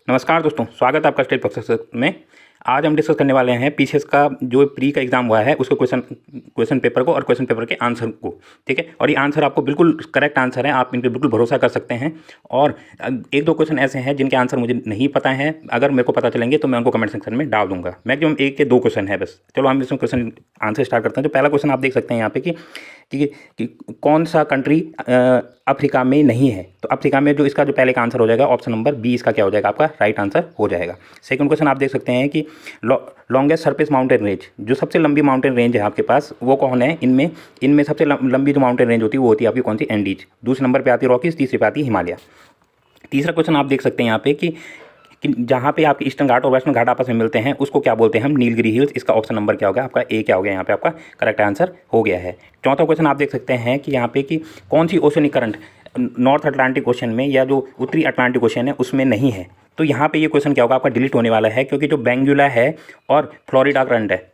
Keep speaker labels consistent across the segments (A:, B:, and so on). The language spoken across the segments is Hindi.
A: नमस्कार दोस्तों, स्वागत है आपका स्टेट प्रोफेसर में। आज हम डिस्कस करने वाले हैं पीसीएस का जो प्री का एग्जाम हुआ है उसके क्वेश्चन पेपर को और क्वेश्चन पेपर के आंसर को। ठीक है, और ये आंसर आपको बिल्कुल करेक्ट आंसर है, आप इन पर बिल्कुल भरोसा कर सकते हैं। और एक दो क्वेश्चन ऐसे हैं जिनके आंसर मुझे नहीं पता है, अगर मेरे को पता चलेंगे तो मैं उनको कमेंट सेक्शन में डाल दूंगा। मैक्सिमम एक के दो क्वेश्चन है बस। चलो हम इसमें क्वेश्चन आंसर स्टार्ट करते हैं। तो पहला क्वेश्चन आप देख सकते हैं यहाँ पे कि कौन सा कंट्री अफ्रीका में नहीं है। तो अफ्रीका में जो इसका जो पहले का आंसर हो जाएगा ऑप्शन नंबर बी, इसका क्या हो जाएगा, आपका राइट आंसर हो जाएगा। सेकंड क्वेश्चन आप देख सकते हैं कि लॉन्गेस्ट सरफेस माउंटेन रेंज, जो सबसे लंबी माउंटेन रेंज है आपके पास, वो कौन है। इनमें सबसे लंबी जो माउंटेन रेंज होती है वो होती है आपकी कौन सी, एंडीज। दूसरे नंबर पर आती है रॉकीज, तीसरे पे आती है हिमालय। तीसरा क्वेश्चन आप देख सकते हैं यहाँ पे कि जहाँ पे आपके ईस्टर्न घाट और वेस्टर्न घाट आपस में मिलते हैं उसको क्या बोलते हैं हम, नीलगिरी हिल्स। इसका ऑप्शन नंबर क्या होगा, आपका ए क्या हो गया, यहाँ पे आपका करेक्ट आंसर हो गया है। चौथा क्वेश्चन आप देख सकते हैं कि यहाँ पे कि कौन सी oceanic current North Atlantic Ocean में या जो उत्तरी अटलांटिक ओशन है उसमें नहीं है। तो यहाँ पे ये क्वेश्चन क्या होगा, आपका डिलीट होने वाला है, क्योंकि जो बेंगुला है और फ्लोरिडा करंट है,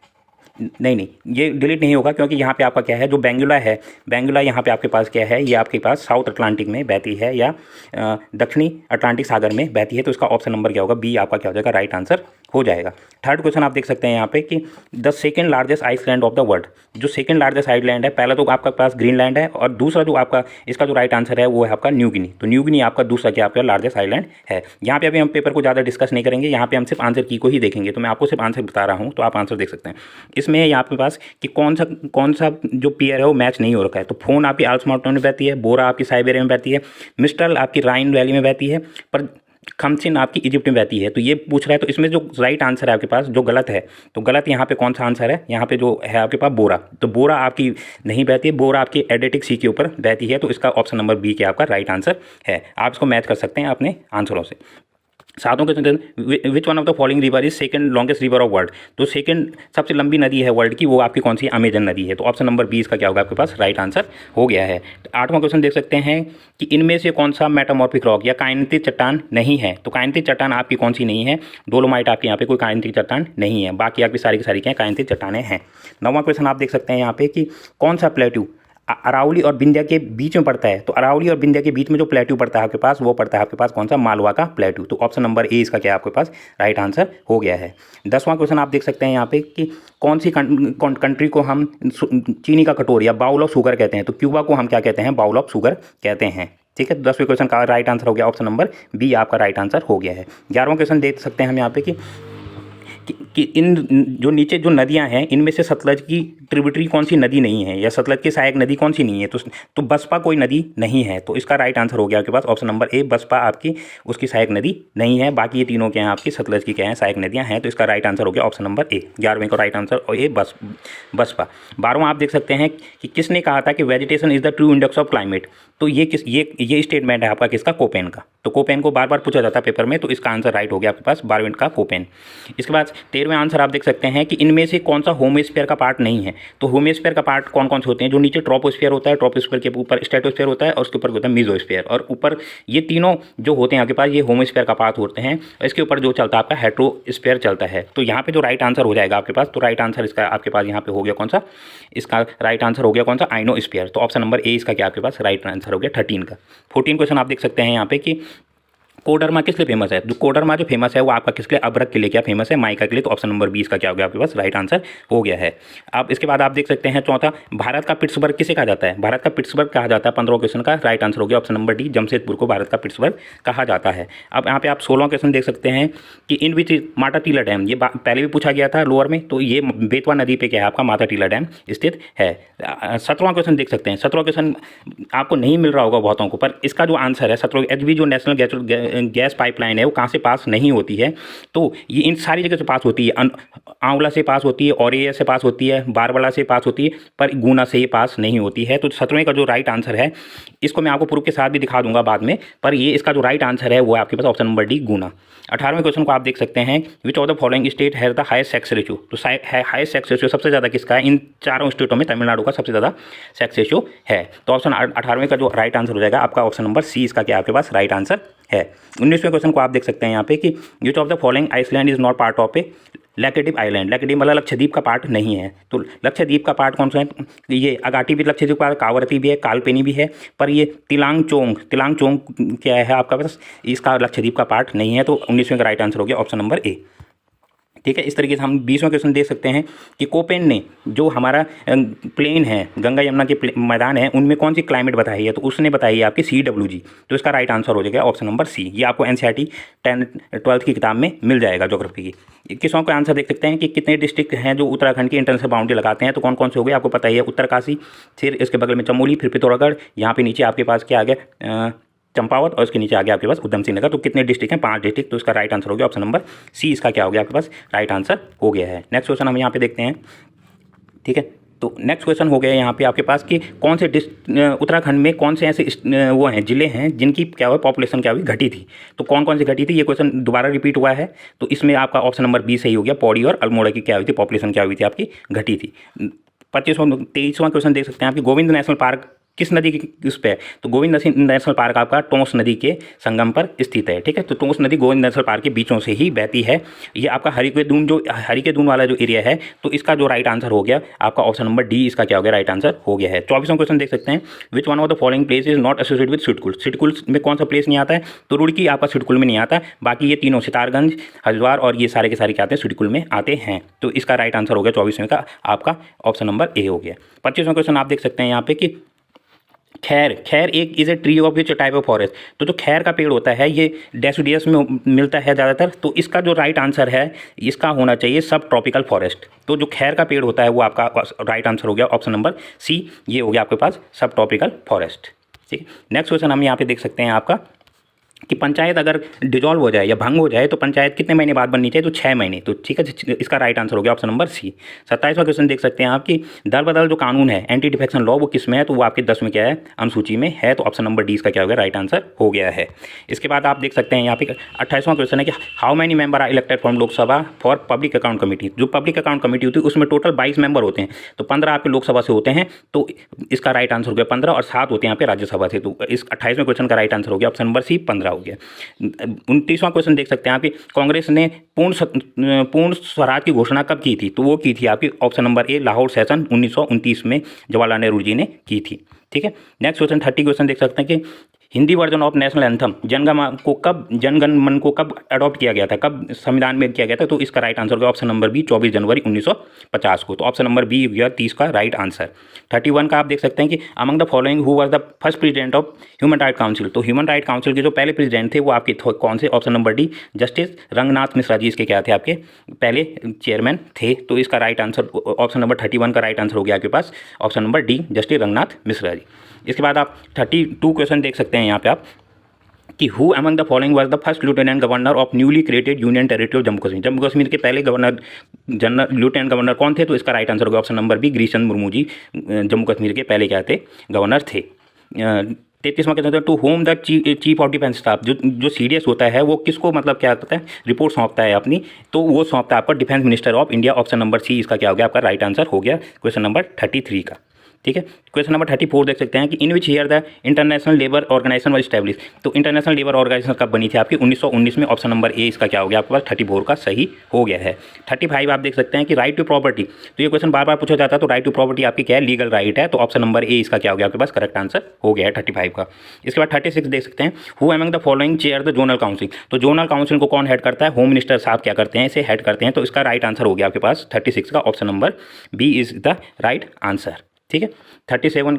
A: नहीं, ये डिलीट नहीं होगा, क्योंकि यहाँ पे आपका क्या है, जो बेंगुला है, बेंगुला यहाँ पे आपके पास क्या है, ये आपके पास साउथ अटलांटिक में बहती है या दक्षिणी अटलांटिक सागर में बहती है। तो इसका ऑप्शन नंबर क्या होगा, बी आपका क्या हो जाएगा, राइट आंसर हो जाएगा। थर्ड क्वेश्चन आप देख सकते हैं यहाँ पे कि the second largest Iceland of the world, जो सेकंड लार्जेस्ट आइलैंड है, पहला तो आपका पास ग्रीनलैंड है और दूसरा जो आपका इसका जो राइट आंसर है वो है आपका न्यू गिनी। तो न्यू गिनी आपका दूसरा क्या आपका लार्जेस्ट आइलैंड है। यहाँ पे अभी हम पेपर को ज़्यादा डिस्कस नहीं करेंगे, यहाँ पे हम सिर्फ आंसर की को ही देखेंगे। तो मैं आपको सिर्फ आंसर बता रहा हूँ, तो आप आंसर देख सकते हैं। इसमें यहाँ पे पास कि कौन सा जो पेयर है वो मैच नहीं हो रखा है। तो फोन आपकी आल्प्स माउंटेन में बहती है, बोरा आपकी साइबेरिया में बहती है, मिस्ट्रल आपकी राइन वैली में बहती है, पर खमसिन आपकी इजिप्ट में बहती है। तो ये पूछ रहा है, तो इसमें जो राइट आंसर है आपके पास जो गलत है, तो गलत यहाँ पे कौन सा आंसर है, यहाँ पे जो है आपके पास बोरा। तो बोरा आपकी नहीं बहती है, बोरा आपकी एडेटिक सी के ऊपर बहती है। तो इसका ऑप्शन नंबर बी क्या आपका राइट आंसर है। आप इसको मैच कर सकते हैं अपने आंसरों से। सातों के विच one of the following river is second longest river of world, तो सेकंड सबसे लंबी नदी है वर्ल्ड की, वो आपकी कौन सी, अमेजन नदी है। तो ऑप्शन नंबर 20 का क्या होगा आपके पास, राइट आंसर हो गया है। आठवां क्वेश्चन देख सकते हैं कि इनमें से कौन सा मेटामॉर्फिक रॉक या काइनेटिक चट्टान नहीं है। तो काइनेटिक चट्टान आपकी कौन सी नहीं है, डोलोमाइट आपके यहाँ पे कोई काइनेटिक चट्टान नहीं है, बाकी आपकी सारी की सारी क्या काइनेटिक चट्टानें हैं। नौवां क्वेश्चन आप देख सकते हैं यहाँ पे कि कौन सा प्लेट्यू अरावली और विंध्या के बीच में पड़ता है। तो अरावली और विंध्या के बीच में जो प्लेट्यू पड़ता है आपके पास, वो पड़ता है आपके पास कौन सा, मालवा का प्लेट्यू। तो ऑप्शन नंबर ए इसका क्या आपके पास राइट आंसर हो गया है। 10वां क्वेश्चन आप देख सकते हैं यहाँ पे कि कौन सी कंट्री को हम चीनी का कटोर या बाउल ऑफ शुगर कहते हैं। तो क्यूबा को हम क्या कहते हैं, बाउल ऑफ शुगर कहते हैं। ठीक है, 10वें क्वेश्चन का राइट आंसर हो गया ऑप्शन नंबर बी, आपका राइट आंसर हो गया है। 11वां क्वेश्चन देख सकते हैं हम यहाँ पे कि इन जो नीचे जो नदियां हैं इनमें से सतलज की ट्रिब्यूटरी कौन सी नदी नहीं है, या सतलज की सहायक नदी कौन सी नहीं है। तो बसपा कोई नदी नहीं है। तो इसका राइट आंसर हो गया आपके पास ऑप्शन नंबर ए, बसपा आपकी उसकी सहायक नदी नहीं है। बाकी ये तीनों क्या हैं आपकी सतलज की क्या हैं, सहायक नदियां हैं। तो इसका राइट आंसर हो गया ऑप्शन नंबर ए, 11वें का राइट आंसर और ए बसपा। 12वां आप देख सकते हैं कि किसने कहा था कि vegetation is the true index of climate. तो ये स्टेटमेंट है आपका किसका, कोपेन का। तो कोपेन को बार बार पूछा जाता है पेपर में, तो इसका आंसर राइट हो गया आपके पास 12वें का कोपेन। इसके बाद 13वें आंसर आप देख सकते हैं कि इनमें से कौन सा होमोस्फीयर का पार्ट नहीं है। तो होमोस्फीयर का पार्ट कौन कौन से होते हैं, जो नीचे ट्रोपोस्फीयर होता है, ट्रोपोस्फीयर के ऊपर स्ट्रेटोस्फीयर होता है और उसके ऊपर होता है मीजोस्फीयर, और ऊपर ये तीनों जो होते हैं आपके पास ये होमोस्फीयर का पार्ट होते हैं। इसके ऊपर जो चलता है आपका हेट्रोस्फीयर चलता है। तो यहाँ पे जो राइट आंसर हो जाएगा आपके पास, तो राइट आंसर इसका आपके पास यहाँ पे हो गया कौन सा, इसका राइट आंसर हो गया कौन सा, आइनोस्फीयर। तो ऑप्शन नंबर ए इसका क्या आपके पास राइट आंसर हो गया 13 का। 14 क्वेश्चन आप देख सकते हैं यहाँ पे कि कोडरमा किस लिए फेमस है। जो कोडरमा जो फेमस है वो आपका किस लिए, अभ्रक के लिए क्या फेमस है, माइका के लिए। तो ऑप्शन नंबर 20 का क्या हो गया आपके पास राइट आंसर हो गया है। अब इसके बाद आप देख सकते हैं चौथा, भारत का पिट्सबर्ग किसे कहा जाता है। भारत का पिट्सबर्ग कहा जाता है 15 क्वेश्चन का राइट आंसर हो गया ऑप्शन नंबर डी, जमशेदपुर को भारत का पिट्सबर्ग कहा जाता है। अब यहाँ पे आप 16वां क्वेश्चन देख सकते हैं कि in which Mata Tila dam, ये पहले भी पूछा गया था लोअर में। तो ये बेतवा नदी पे क्या है आपका माता टीला डैम स्थित है। 17वां क्वेश्चन देख सकते हैं। 17वां क्वेश्चन आपको नहीं मिल रहा होगा बहुतों को, पर इसका जो आंसर है 17 HB जो नेशनल गैस पाइपलाइन है वो कहाँ से पास नहीं होती है। तो ये इन सारी जगह से पास होती है, आंवला से पास होती है, औरैया से पास होती है, बारबला से पास होती है, पर गुना से ये पास नहीं होती है। तो 17वें का जो राइट आंसर है, इसको मैं आपको प्रूफ के साथ भी दिखा दूंगा बाद में, पर ये इसका जो राइट आंसर है वो आपके पास ऑप्शन नंबर डी, गुना। 18वें क्वेश्चन को आप देख सकते हैं, which of the following state has the highest sex ratio. तो हाईएस्ट सेक्स रेशियो सबसे ज़्यादा किसका है, इन चारों स्टेटों में तमिलनाडु का सबसे ज़्यादा सेक्स रेशियो है। तो ऑप्शन 18वें का जो राइट आंसर हो जाएगा आपका ऑप्शन नंबर सी, इसका क्या आपके पास राइट आंसर है। 19वें क्वेश्चन को आप देख सकते हैं यहाँ पे कि which of the following Iceland is not part of a Laccadive island, Laccadive मतलब लक्षद्वीप का पार्ट नहीं है। तो लक्षद्वीप का पार्ट कौन सा है? ये अगाटी भी लक्षद्वीप का, कावरती भी है, कालपेनी भी है, पर ये तिलांगचोंग क्या है आपका पास, इसका लक्षद्वीप का पार्ट नहीं है। तो 19वें का राइट आंसर हो गया ऑप्शन नंबर ए। ठीक है, इस तरीके से हम 20वां क्वेश्चन देख सकते हैं कि कोपेन ने जो हमारा प्लेन है, गंगा यमुना के मैदान है, उनमें कौन सी क्लाइमेट बताई है? तो उसने बताई है आपकी CWG। तो इसका राइट आंसर हो जाएगा ऑप्शन नंबर सी। ये आपको NCERT 10th-12th की किताब में मिल जाएगा ज्योग्राफी की। 21वां का आंसर देख सकते हैं कि कितने डिस्ट्रिक्ट हैं जो उत्तराखंड की इंटरनेशनल बाउंड्री लगाते हैं? तो कौन कौन से हो गए आपको पता ही है, उत्तरकाशी, फिर इसके बगल में चमोली, फिर पिथौरागढ़, यहाँ पे नीचे आपके पास क्या आ गया, चंपावत, और इसके नीचे आ गया आपके पास उधम सिंह नगर। तो कितने डिस्ट्रिक्ट हैं? 5 डिस्ट्रिक्ट। तो इसका राइट आंसर हो गया ऑप्शन नंबर सी। इसका क्या हो गया आपके पास? राइट आंसर हो गया है। नेक्स्ट क्वेश्चन हम यहाँ पे देखते हैं। ठीक है, तो नेक्स्ट क्वेश्चन हो गया यहाँ पे आपके पास कि कौन से उत्तराखंड में कौन से ऐसे वो हैं, जिले हैं जिनकी क्या हुआ, पॉपुलेशन क्या हुई, घटी थी। तो कौन कौन सी घटी थी? ये क्वेश्चन दोबारा रिपीट हुआ है। तो इसमें आपका ऑप्शन नंबर बी सही हो गया। पौड़ी और अल्मोड़ा की क्या हुई थी, पॉपुलेशन क्या हुई थी आपकी, घटी थी। 23वां क्वेश्चन देख सकते हैं आपकी, गोविंद नेशनल पार्क किस नदी की उस पर है? तो गोविंद नेशनल पार्क आपका टोंस नदी के संगम पर स्थित है। ठीक है, तो टोंस नदी गोविंद नेशनल पार्क के बीचों से ही बहती है। ये आपका हरिकेदून वाला जो एरिया है, तो इसका जो राइट आंसर हो गया आपका ऑप्शन नंबर डी। इसका क्या हो गया? राइट आंसर हो गया है। 24वां क्वेश्चन देख सकते हैं, which one of the following place is not associated with SIDCUL. SIDCUL में कौन सा प्लेस नहीं आता है? तो रुड़की आपका सिडकुल में नहीं आता, बाकी ये तीनों सितारगंज, हरिद्वार और ये सारे के सारे क्या आते हैं, सिडकुल में आते हैं। तो इसका राइट आंसर हो गया 24वें का आपका ऑप्शन नंबर ए हो गया। 25वां क्वेश्चन आप देख सकते हैं यहाँ पे कि खैर एक is a tree of which type of forest. तो जो खैर का पेड़ होता है ये डेसिडियस में मिलता है ज़्यादातर। तो इसका जो राइट आंसर है इसका होना चाहिए सब ट्रॉपिकल फॉरेस्ट। तो जो खैर का पेड़ होता है वो आपका राइट आंसर हो गया ऑप्शन नंबर सी। ये हो गया आपके पास सब ट्रॉपिकल फॉरेस्ट। ठीक है, नेक्स्ट क्वेश्चन हम यहाँ पे देख सकते हैं आपका कि पंचायत अगर डिजॉल्व हो जाए या भंग हो जाए तो पंचायत कितने महीने बाद बननी चाहिए? तो 6 महीने। तो ठीक है, इसका राइट आंसर हो गया ऑप्शन नंबर सी। 27वां क्वेश्चन देख सकते हैं आपकी, दल बदल जो कानून है, एंटी डिफेक्शन लॉ, वो किस में है? तो वो आपके 10 में क्या है, अनुसूची में है। तो ऑप्शन नंबर डी इसका क्या हो गया? राइट आंसर हो गया है। इसके बाद आप देख सकते हैं यहाँ पे 28वां क्वेश्चन है कि how many member are elected from Lok Sabha for public account committee. जो पब्लिक अकाउंट कमेटी होती है उसमें टोटल 22 मेंबर होते हैं। तो 15 आपके लोकसभा से होते हैं, तो इसका राइट आंसर हो गया 15, और 7 होते हैं यहाँ पे राज्यसभा से। तो इस 28वें क्वेश्चन का राइट आंसर हो गया ऑप्शन नंबर सी, 15 हो गया। 29वां क्वेश्चन देख सकते हैं आपकी, कांग्रेस ने पूर्ण स्वराज की घोषणा कब की थी? तो वो की थी आपकी ऑप्शन नंबर ए, लाहौर सेशन 1929 में जवाहरलाल नेहरू जी ने की थी। ठीक है, नेक्स्ट क्वेश्चन 30 क्वेश्चन देख सकते हैं कि Hindi version of national anthem Jana Gana Mana को कब अडॉप्ट किया गया था, कब संविधान में किया गया था? तो इसका राइट आंसर होगा ऑप्शन नंबर बी, 24 जनवरी 1950 को। तो ऑप्शन नंबर बी गया 30 का राइट आंसर। 31 का आप देख सकते हैं कि among the following who was the first president of human right council. तो ह्यूमन राइट काउंसिल के जो पहले प्रेसिडेंट थे वो आपके कौन से? Option number d, justice Ranganath Mishra ji इसके क्या थे, आपके पहले चेयरमैन थे। तो इसका राइट आंसर ऑप्शन नंबर 31 का राइट आंसर हो गया आपके पास option number d, justice Ranganath Mishra ji. इसके बाद आप 32 क्वेश्चन देख सकते हैं यहाँ पे आप कि who among the following was the first lieutenant governor of newly created union territory of Jammu Kashmir. Jammu Kashmir के पहले लेफ्टिनेंट गवर्नर कौन थे? तो इसका राइट आंसर होगा option number B, Girish Chandra Murmu ji Jammu Kashmir के पहले क्या थे? गवर्नर थे। 33वां क्वेश्चन है, to whom the chief of defence staff. जो CDS होता है वो किसको मतलब क्या करता है? रिपोर्ट सौंपता है अपनी। तो वो सौंपता है आपका defence minister of India. Option number C इसका क्या हो गया? आपका राइट आंसर हो गया क्वेश्चन नंबर 33 का। ठीक है, क्वेश्चन नंबर 34 देख सकते हैं कि in which year the international labour organisation was establish. तो इंटरनेशनल लेबर ऑर्गेनाइजेशन कब बनी थी आपकी? 1919 में। ऑप्शन नंबर ए इसका क्या हो गया आपके पास? 34 का सही हो गया है। 35 आप देख सकते हैं कि राइट टू प्रॉपर्टी। तो ये क्वेश्चन बार बार पूछा जाता है, तो राइट टू प्रॉपर्टी आपकी क्या है? लीगल राइट है। तो ऑप्शन नंबर ए इसका क्या हो गया आपके पास? करेक्ट आंसर हो गया है 35 का। इसके बाद 36 देख सकते हैं, who among the following chair the zonal council. तो जोनल काउंसिल को कौन हेड करता है? होम मिनिस्टर साहब क्या करते हैं? इसे हेड करते हैं। तो इसका राइट आंसर हो गया आपके पास 36 का option number B is the right answer. ठीक है, 37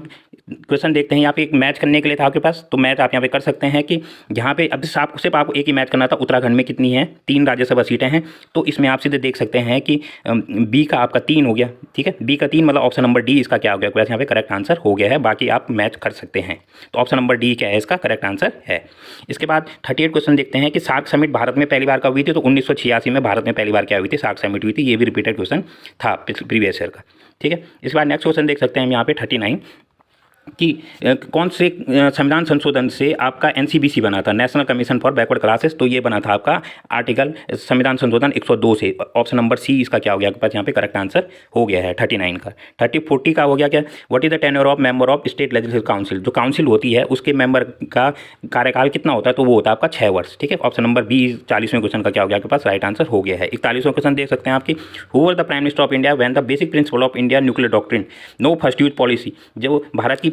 A: क्वेश्चन देखते हैं। यहाँ पे एक मैच करने के लिए था आपके पास, तो मैच आप यहाँ पे कर सकते हैं कि यहाँ पे अब सिर्फ आपको एक ही मैच करना था। उत्तराखंड में कितनी है? 3 राज्यसभा सीटें हैं। तो इसमें आप सीधे देख सकते हैं कि बी का आपका 3 हो गया। ठीक है, बी का 3 मतलब ऑप्शन नंबर डी इसका क्या हो गया? यहाँ पे करेक्ट आंसर हो गया है। बाकी आप मैच कर सकते हैं। तो ऑप्शन नंबर डी क्या है? इसका करेक्ट आंसर है। इसके बाद 38 क्वेश्चन देखते हैं कि सार्क समिट भारत में पहली बार कब हुई थी? तो 1986 में भारत में पहली बार क्या हुई थी? सार्क समिट हुई थी। ये भी रिपीटेड क्वेश्चन था प्रीवियस ईयर का। ठीक है, इस बार नेक्स्ट क्वेश्चन देख सकते हैं हम यहाँ पे 39 कि कौन से संविधान संशोधन से आपका एनसीबीसी बना था, national commission for backward classes. तो ये बना था आपका आर्टिकल संविधान संशोधन 102 से। ऑप्शन नंबर सी इसका क्या हो गया आपके पास यहाँ पे करेक्ट आंसर हो गया है 39 का। 40 का हो गया क्या, what is the tenure of member of state legislative council. जो काउंसिल होती है उसके मेंबर का कार्यकाल कितना होता है, तो वो होता है आपका 6 वर्ष। ठीक है, ऑप्शन नंबर बी 40वें क्वेश्चन का क्या हो गया आपके पास राइट आंसर हो गया है। 41वां क्वेश्चन देख सकते हैं आपकी, who were the prime minister of India when the basic principle of India nuclear doctrine no first use policy. जो भारत की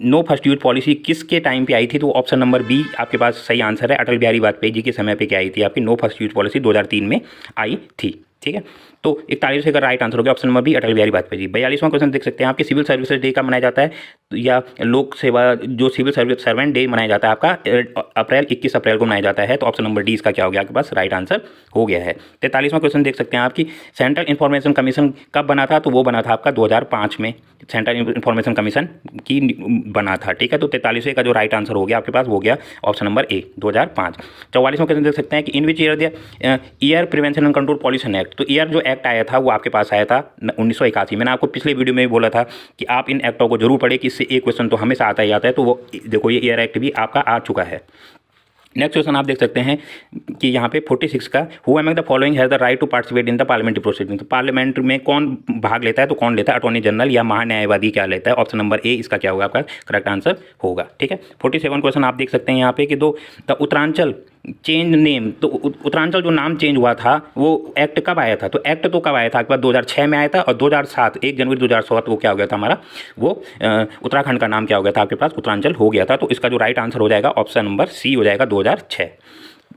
A: नो फर्स्ट यूज पॉलिसी किसके टाइम पे आई थी, तो ऑप्शन नंबर बी आपके पास सही आंसर है। अटल बिहारी वाजपेयी जी के समय पे क्या आई थी आपकी नो फर्स्ट यूज पॉलिसी 2003 में आई थी। ठीक है, तो 41 का राइट आंसर हो गया option number B Atal Bihari Vajpayee ji. 42वां question देख सकते हैं आपके, सिविल सर्विसेज डे कब मनाया जाता है, या लोक सेवा जो सिविल सर्विस सर्वेंट डे मनाया जाता है आपका 21 अप्रैल को मनाया जाता है। तो ऑप्शन नंबर डी इसका क्या हो गया आपके पास राइट आंसर हो गया है। 43वां क्वेश्चन देख सकते हैं आपकी, सेंट्रल इन्फॉर्मेशन कमीशन कब बना था, तो वो बना था आपका 2005 में सेंट्रल इन्फॉर्मेशन कमीशन की बना था। ठीक है, तो 43वें का जो राइट आंसर हो गया आपके पास हो गया ऑप्शन नंबर ए 2005। 44वां क्वेश्चन देख सकते हैं कि in which year year prevention and control pollution act. तो ईयर जो एक्ट आया था वो आपके पास आया था 1981। मैंने आपको पिछले वीडियो में भी बोला था कि आप इन एक्टों को जरूर पढ़े कि इससे एक क्वेश्चन तो हमेशा आता ही आता है। तो वो देखो ये ईयर एक्ट भी आपका आ चुका है। नेक्स्ट क्वेश्चन आप देख सकते हैं कि यहाँ पे 46 का, who among the following has the right to participate in the parliamentary proceeding. तो पार्लियामेंट में कौन भाग लेता है, तो कौन लेता है, अटॉर्नी जनरल या महान्यायवादी क्या लेता है। ऑप्शन नंबर ए इसका क्या होगा आपका करेक्ट आंसर होगा। ठीक है, 47 क्वेश्चन आप देख सकते हैं यहाँ पे कि द उत्तरांचल चेंज नेम। तो उत्तरांचल जो नाम चेंज हुआ था वो एक्ट कब आया था, तो एक्ट तो कब आया था आपके पास 2006 में आया था, और 2007 1 जनवरी 2007 वो क्या हो गया था हमारा, वो उत्तराखंड का नाम क्या हो गया था आपके पास उत्तरांचल हो गया था। तो इसका जो राइट आंसर हो जाएगा ऑप्शन नंबर सी हो जाएगा 2006।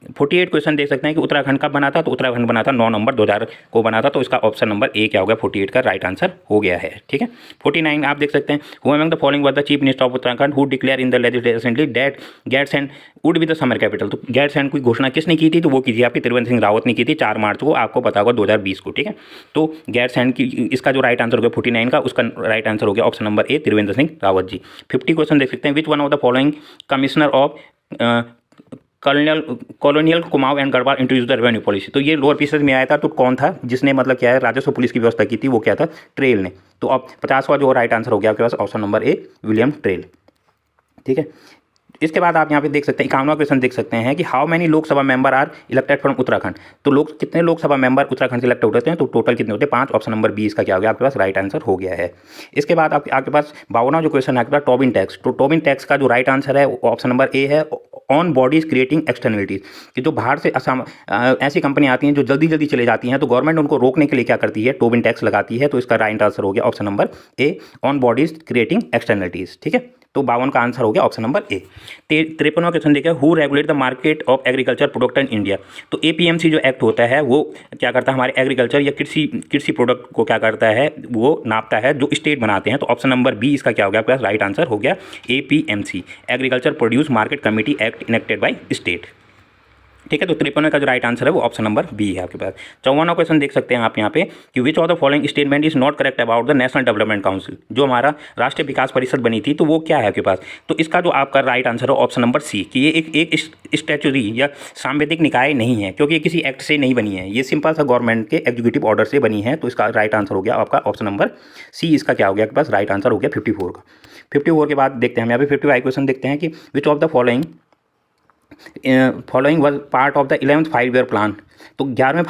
A: 48 क्वेश्चन देख सकते हैं कि उत्तराखंड कब बना था, तो उत्तराखंड बना था 9 नवंबर 2000 को बना था। तो इसका ऑप्शन नंबर ए क्या हो गया 48 का राइट आंसर हो गया है। ठीक है, 49 आप देख सकते हैं, who among the following was the chief minister of Uttarakhand who declare in the legislative assembly that Gairsain would be the summer capital. तो गैरसैंण की घोषणा किसने की थी, तो वो की थी आपकी त्रिवेंद्र सिंह रावत ने की थी 4 मार्च को, आपको पता होगा 2020 को। ठीक है, तो गैरसैंण की इसका जो राइट आंसर हो गया 49 का, उसका राइट आंसर हो गया option number A Trivendra Singh Rawat ji. 50 question देख सकते हैं, which one of the following commissioner of colonial Kumaon and Garhwal introduce the revenue policy. तो ये लोअर पीसेज में आया था, तो कौन था जिसने मतलब क्या है राजस्व पुलिस की व्यवस्था की थी, वो क्या था ट्रेल ने। तो अब 50वां जो राइट आंसर हो गया आपके पास option number a William Trail. ठीक है, इसके बाद आप यहाँ पे देख सकते हैं 51वां क्वेश्चन देख सकते हैं कि how many Lok Sabha member are elected from Uttarakhand. तो लोग कितने लोकसभा मेंबर उत्तराखंड से इलेक्ट होते हैं, तो टोटल कितने होते हैं 5। ऑप्शन नंबर बी इसका क्या हो गया आपके पास राइट आंसर हो गया है। इसके बाद आपके पास 52वां जो क्वेश्चन है आपके पास टोबिन टैक्स। तो टोबिन टैक्स का जो राइट आंसर है ऑप्शन नंबर ए है ऑन बॉडीज क्रिएटिंग एक्सटर्नलिटीज। कि जो बाहर से ऐसी कंपनी आती हैं जो जल्दी जल्दी चले जाती हैं, तो गवर्नमेंट उनको रोकने के लिए क्या करती है टोबिन टैक्स लगाती है। तो इसका राइट आंसर हो गया option number A on bodies creating externalities. ठीक है, तो 52 का आंसर हो गया ऑप्शन नंबर ए। 53वां क्वेश्चन देखिए, who regulate the market of agriculture product in India. तो एपीएमसी जो एक्ट होता है वो क्या करता है हमारे एग्रीकल्चर या कृषि प्रोडक्ट को क्या करता है, वो नापता है जो स्टेट बनाते हैं। तो ऑप्शन नंबर बी इसका क्या हो गया आपके पास राइट आंसर हो गया APMC agriculture produce market committee act enacted by state. ठीक है, तो 53 का जो राइट आंसर है वो ऑप्शन नंबर बी है आपके पास। 54वां क्वेश्चन देख सकते हैं आप यहाँ पे कि which of the following statement is not correct about the national development council. जो हमारा राष्ट्रीय विकास परिषद बनी थी, तो वो क्या है आपके पास, तो इसका जो आपका राइट आंसर है ऑप्शन नंबर सी कि ये एक स्टैट्यूटरी या सांविधिक निकाय नहीं है, क्योंकि ये किसी एक्ट से नहीं बनी है, ये सिंपल सा गवर्नमेंट के एग्जीक्यूटिव ऑर्डर से बनी है। तो इसका राइट आंसर हो गया आपका ऑप्शन नंबर सी इसका क्या हो गया आपके पास राइट आंसर हो गया 54 का। 54 के बाद देखते हैं हम यहाँ पे 55 क्वेश्चन देखते हैं कि which of the following was part of the 11th 5 year plan. तो 11वें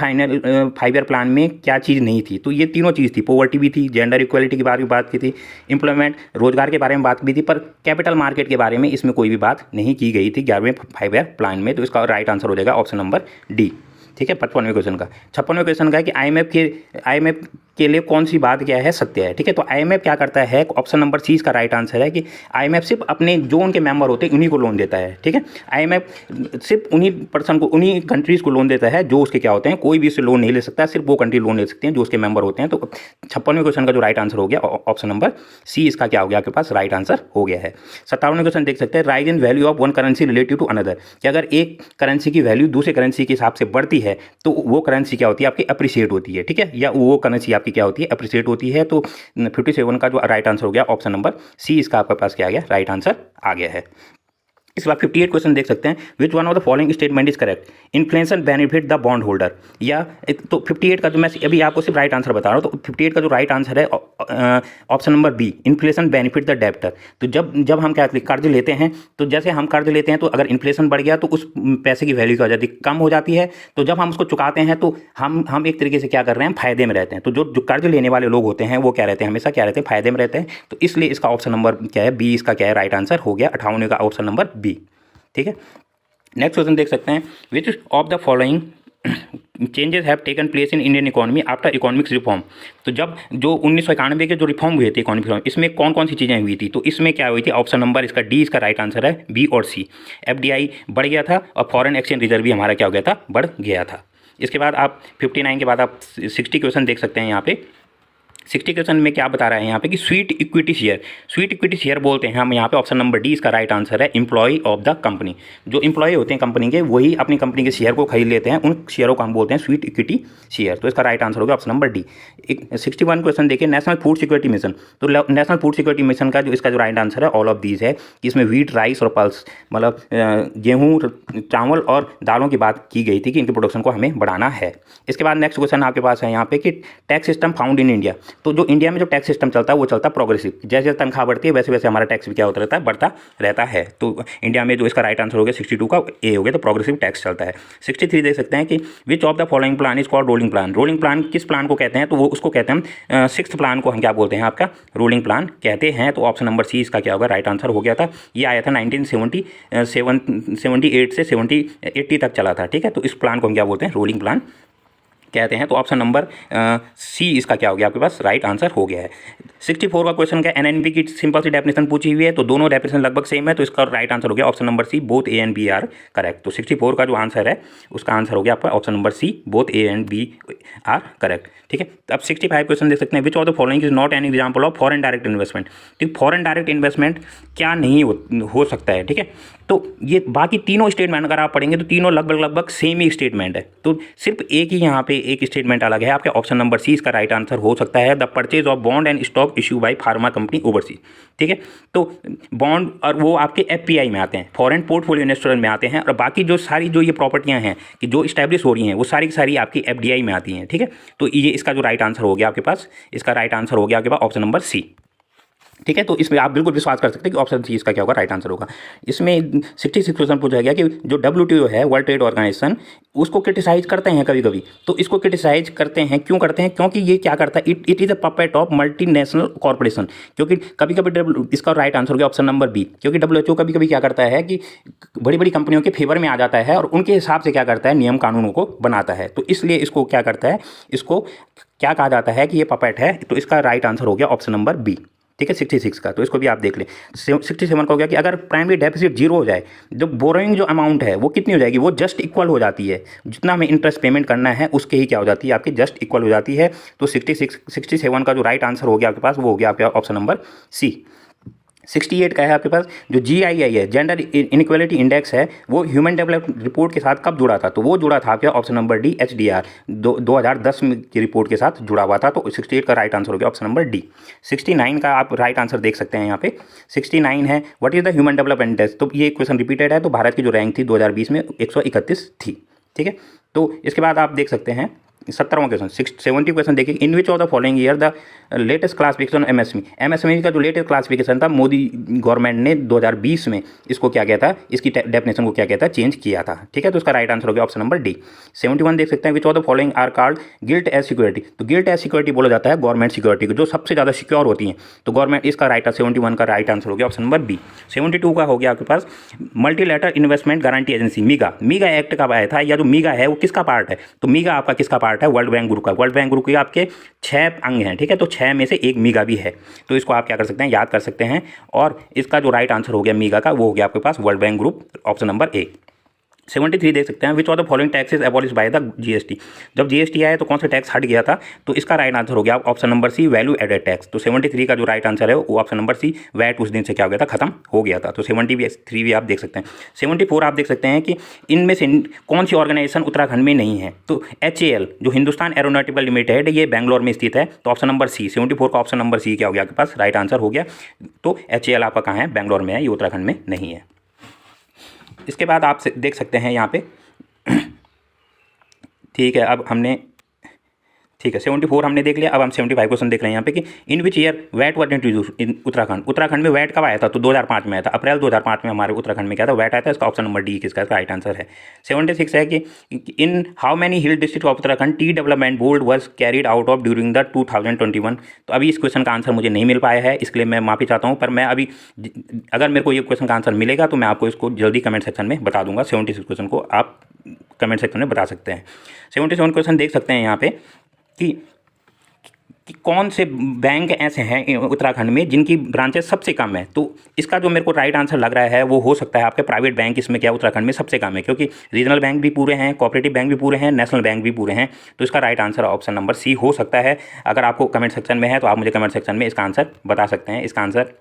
A: 5 ईयर प्लान में क्या चीज़ नहीं थी, तो ये तीनों चीज़ थी, पोवर्टी भी थी, जेंडर इक्वलिटी के बारे में बात की थी, एम्प्लॉयमेंट रोजगार के बारे में बात की थी, पर कैपिटल मार्केट के बारे में इसमें कोई भी बात नहीं की गई थी 11वें 5 ईयर प्लान में। तो इसका राइट आंसर हो जाएगा ऑप्शन नंबर डी। ठीक है, 55वें क्वेश्चन का। 56वें क्वेश्चन का है कि आईएमएफ के लिए कौन सी बात क्या है सत्य है। ठीक है, तो आईएमएफ क्या करता है, ऑप्शन नंबर सी इसका राइट आंसर है कि आईएमएफ सिर्फ अपने जो उनके मेंबर होते हैं उन्हीं को लोन देता है। ठीक है, आईएमएफ सिर्फ उन्हीं पर्सन को उन्हीं कंट्रीज़ को लोन देता है जो उसके क्या होते हैं, कोई भी उससे लोन नहीं ले सकता, सिर्फ वो कंट्री लोन ले सकते हैं जो उसके मेंबर होते हैं। तो 56वें क्वेश्चन का जो राइट आंसर हो गया ऑप्शन नंबर सी इसका क्या हो गया आपके पास राइट आंसर हो गया है। 57वें क्वेश्चन देख सकते हैं, rise in value of one currency relative to another. कि अगर एक करेंसी की वैल्यू दूसरे करेंसी के हिसाब से बढ़ती है, तो वो करेंसी क्या होती है आपकी अप्रिशिएट होती है। ठीक है, या वो करेंसी आपकी क्या होती है अप्रिशिएट होती है। तो 57 का जो राइट आंसर हो गया ऑप्शन नंबर सी इसका आपके पास क्या आ गया राइट आंसर आ गया है। इसके बाद 58 क्वेश्चन देख सकते हैं, which one of the following statement is correct, inflation benefit the bond holder. या तो 58 का जो मैं अभी आपको सिर्फ राइट आंसर बता रहा हूँ, तो 58 का जो राइट आंसर है option number B, inflation benefit the debtor. तो जब हम क्या कर्ज लेते हैं, तो जैसे हम कर्ज लेते हैं तो अगर इन्फ्लेशन बढ़ गया तो उस पैसे की वैल्यू क्या हो जाती है, कम हो जाती है। तो जब हम उसको चुकाते हैं तो हम एक तरीके से क्या कर रहे हैं, फायदे में रहते हैं। तो जो कर्ज लेने वाले लोग होते हैं वो क्या रहते हैं, हमेशा क्या रहते हैं, फायदे में रहते हैं। तो इसलिए इसका ऑप्शन नंबर क्या है, बी इसका क्या है, राइट आंसर हो गया 58 का ऑप्शन नंबर बी। ठीक है, नेक्स्ट क्वेश्चन देख सकते हैं, which of the following changes have taken place in Indian economy after economics reform. तो जब जो 1991 के जो रिफॉर्म हुए थे इकोनॉमिक रिफॉर्म, इसमें कौन कौन सी चीज़ें हुई थी, तो इसमें क्या हुई थी, ऑप्शन नंबर इसका डी इसका राइट आंसर है, बी और सी। एफडीआई बढ़ गया था और फॉरेन एक्सचेंज रिजर्व भी हमारा क्या हो गया था, बढ़ गया था। इसके बाद आप 59 के बाद आप 60 क्वेश्चन देख सकते हैं। यहाँ पे 60 क्वेश्चन में क्या बता रहा है यहाँ पे कि sweet equity share, sweet equity share बोलते हैं हम यहाँ पे, ऑप्शन नंबर डी इसका राइट आंसर है, एम्प्लॉय ऑफ द कंपनी। जो एम्प्लॉय होते हैं कंपनी के, वही अपनी कंपनी के शेयर को खरीद लेते हैं, उन शेयरों को हम बोलते हैं स्वीट इक्विटी शेयर। तो इसका राइट आंसर होगा ऑप्शन नंबर डी। 61 क्वेश्चन देखिए, नेशनल फूड सिक्योरिटी मिशन। तो नेशनल फूड सिक्योरिटी मिशन का जो इसका जो राइट आंसर है, ऑल ऑफ दीज है कि इसमें व्हीट, राइस और पल्स, मतलब गेहूँ, चावल और दालों की बात की गई थी कि इनके प्रोडक्शन को हमें बढ़ाना है। इसके बाद नेक्स्ट क्वेश्चन आपके पास है यहाँ पे कि tax system found in India. तो जो इंडिया में जो टैक्स सिस्टम चलता है वो चलता है प्रोग्रेसिव, जैसे तनख्वाह बढ़ती है वैसे वैसे हमारा टैक्स भी क्या होता रहता है, बढ़ता रहता है। तो इंडिया में जो इसका राइट आंसर हो गया 62 का ए हो गया, तो प्रोग्रेसिव टैक्स चलता है। 63 देख सकते हैं कि which of the following plan is called rolling plan. Rolling plan किस प्लान को कहते हैं, तो वो उसको कहते हैं 6th प्लान को हम क्या बोलते हैं, आपका रोलिंग प्लान कहते हैं। तो ऑप्शन नंबर सी इसका क्या होगा, राइट आंसर हो गया था। ये आया था 1978 से 80 तक चला था। ठीक है, तो इस प्लान को हम क्या बोलते हैं, रोलिंग प्लान कहते हैं। तो ऑप्शन नंबर सी इसका क्या हो गया, आपके पास राइट आंसर हो गया है। 64 का क्वेश्चन क्या, एनएनपी की सिंपल सी डेफिनेशन पूछी हुई है, तो दोनों डेफिनेशन लगभग सेम है, तो इसका राइट आंसर हो गया option number C, both A and B are correct. तो 64 का जो आंसर है उसका आंसर हो गया आपका option number C, both A and B are correct. ठीक है, अब 65 क्वेश्चन देख सकते हैं, which of the following is not an example of foreign direct investment. तो फॉरेन डायरेक्ट इन्वेस्टमेंट क्या नहीं हो सकता है। ठीक है, तो ये बाकी तीनों स्टेटमेंट अगर आप पढ़ेंगे तो तीनों लगभग सेम ही स्टेटमेंट है, तो सिर्फ एक ही यहाँ पे एक स्टेटमेंट अलग है। आपके ऑप्शन नंबर सी इसका राइट आंसर हो सकता है, the purchase of bond and stock issue bye pharma company overseas. ठीक है, तो बॉन्ड और वो आपके एफपीआई में आते हैं, फॉरेन पोर्टफोलियो इन्वेस्टर में आते हैं, और बाकी जो सारी जो ये प्रॉपर्टियां हैं कि जो इस्टेब्लिश हो रही हैं वो सारी की सारी आपकी एफडीआई में आती हैं। ठीक है, तो ये इसका जो राइट आंसर हो गया आपके पास, इसका राइट आंसर हो गया आपके पास ऑप्शन नंबर सी। ठीक है, तो इसमें आप बिल्कुल विश्वास कर सकते हैं कि ऑप्शन सी इसका क्या होगा, राइट आंसर होगा। इसमें 66 क्वेश्चन पूछा गया कि जो WTO है, वर्ल्ड ट्रेड ऑर्गेनाइजेशन, उसको क्रिटिसाइज करते हैं कभी कभी। तो इसको क्रिटिसाइज करते हैं, क्यों करते हैं, क्योंकि ये क्या करता है, it is a puppet of multinational corporation. क्योंकि कभी कभी इसका राइट आंसर हो गया ऑप्शन नंबर बी, क्योंकि WHO कभी कभी क्या करता है कि बड़ी बड़ी कंपनियों के फेवर में आ जाता है और उनके हिसाब से क्या करता है, नियम कानूनों को बनाता है। तो इसलिए इसको क्या करता है, इसको क्या कहा जाता है कि ये पपेट है। तो इसका राइट आंसर हो गया ऑप्शन नंबर बी। ठीक है, 66 का, तो इसको भी आप देख लें। 67 का हो गया कि अगर प्राइमरी डेफिसिट जीरो हो जाए, जो बोरोइंग जो अमाउंट है वो कितनी हो जाएगी, वो जस्ट इक्वल हो जाती है, जितना हमें इंटरेस्ट पेमेंट करना है उसके ही क्या हो जाती है, आपकी जस्ट इक्वल हो जाती है। तो 67 का जो राइट आंसर हो गया आपके पास, वो हो गया आपका ऑप्शन नंबर सी। 68 का है आपके पास, जो GII है, जेंडर इनइक्वालिटी इंडेक्स है, वो ह्यूमन डेवलपमेंट रिपोर्ट के साथ कब जुड़ा था, तो वो जुड़ा था आपके ऑप्शन नंबर डी, HDR 2010 की रिपोर्ट के साथ जुड़ा हुआ था। तो 68 का राइट आंसर हो गया ऑप्शन नंबर डी। 69 का आप राइट आंसर देख सकते हैं यहाँ पे, 69 है, what is the human development index. तो ये क्वेश्चन रिपीटेड है, तो भारत की जो रैंक थी 2020 में 131 थी। ठीक है, तो इसके बाद आप देख सकते हैं 17वां क्वेश्चन, 70 क्वेश्चन देखिए, in which of the following year the latest classification MSME का जो लेटेस्ट क्लासिफिकेशन था, मोदी गवर्नमेंट ने 2020 में इसको क्या किया था, इसकी डेफिनेशन को क्या किया था, चेंज किया था। ठीक है, तो इसका राइट आंसर हो गया ऑप्शन नंबर डी। 71 देख सकते हैं, which of the following are called gilt edge security. तो गिल्ट एज सिक्योरिटी बोला जाता है गवर्नमेंट सिक्योरिटी को, जो सबसे ज़्यादा सिक्योर होती हैं। तो गवर्नमेंट, इसका राइट 71 का राइट आंसर हो गया ऑप्शन नंबर बी। 72 का हो गया आपके पास, multilateral investment guarantee agency, मीगा act कब आया था, या जो मीगा है वो किसका पार्ट है, तो मीगा आपका किसका पार्ट है, वर्ल्ड बैंक ग्रुप का। वर्ल्ड बैंक ग्रुप के आपके 6 अंग हैं। ठीक है, तो 6 में से एक मीगा भी है, तो इसको आप क्या कर सकते हैं, याद कर सकते हैं। और इसका जो राइट आंसर हो गया मीगा का, वो हो गया आपके पास World Bank group, option number a. 73 देख सकते हैं, which of the following taxes abolish by the GST। जब GST आया तो कौन सा टैक्स हट गया था, तो इसका राइट आंसर हो गया option number C, value added tax. तो 73 का जो राइट आंसर है वो ऑप्शन नंबर सी, वैट उस दिन से क्या हो गया था, खत्म हो गया था। तो 73 भी आप देख सकते हैं। 74 आप देख सकते हैं कि इनमें से कौन सी ऑर्गेनाइजेशन उत्तराखंड में नहीं है, तो HAL जो हिंदुस्तान एरोनॉटिकल लिमिटेड, ये बैंगलोर में स्थित है। तो ऑप्शन नंबर सी, 74 का ऑप्शन नंबर सी क्या हो गया आपके पास, राइट आंसर हो गया। तो HAL आपका कहाँ है, बैंगलोर में है, ये उत्तराखंड में नहीं है। इसके बाद आप देख सकते हैं यहाँ पे ठीक है, अब हमने ठीक है 74 हमने देख लिया। अब हम 75 क्वेश्चन देख रहे हैं यहाँ पे कि in which year VAT was introduce in Uttarakhand. Uttarakhand में वैट कब आया था? तो 2005 में आया था, अप्रैल 2005 में हमारे उत्तराखंड में क्या था? वैट आया था। इसका ऑप्शन नंबर डी किसका राइट आंसर है। 76 है कि in how many hill district of Uttarakhand T development board was carried out of during the 2021। तो अभी इस क्वेश्चन का आंसर मुझे नहीं मिल पाया है, इसके लिए मैं माफ़ी चाहता हूँ, पर मैं अभी अगर मेरे को ये क्वेश्चन का आंसर मिलेगा तो मैं आपको इसको जल्दी कमेंट सेक्शन में बता दूंगा। 76 क्वेश्चन को आप कमेंट सेक्शन में बता सकते हैं। 77 क्वेश्चन देख सकते हैं यहाँ पे कि कौन से बैंक ऐसे हैं उत्तराखंड में जिनकी ब्रांचेस सबसे कम है। तो इसका जो मेरे को राइट आंसर लग रहा है वो हो सकता है आपके प्राइवेट बैंक इसमें क्या उत्तराखंड में सबसे कम है, क्योंकि रीजनल बैंक भी पूरे हैं, कोऑपरेटिव बैंक भी पूरे हैं, नेशनल बैंक भी पूरे हैं। तो इसका right answer option number C हो सकता है। अगर आपको कमेंट सेक्शन में है तो आप मुझे कमेंट सेक्शन में इसका आंसर बता सकते हैं। इसका आंसर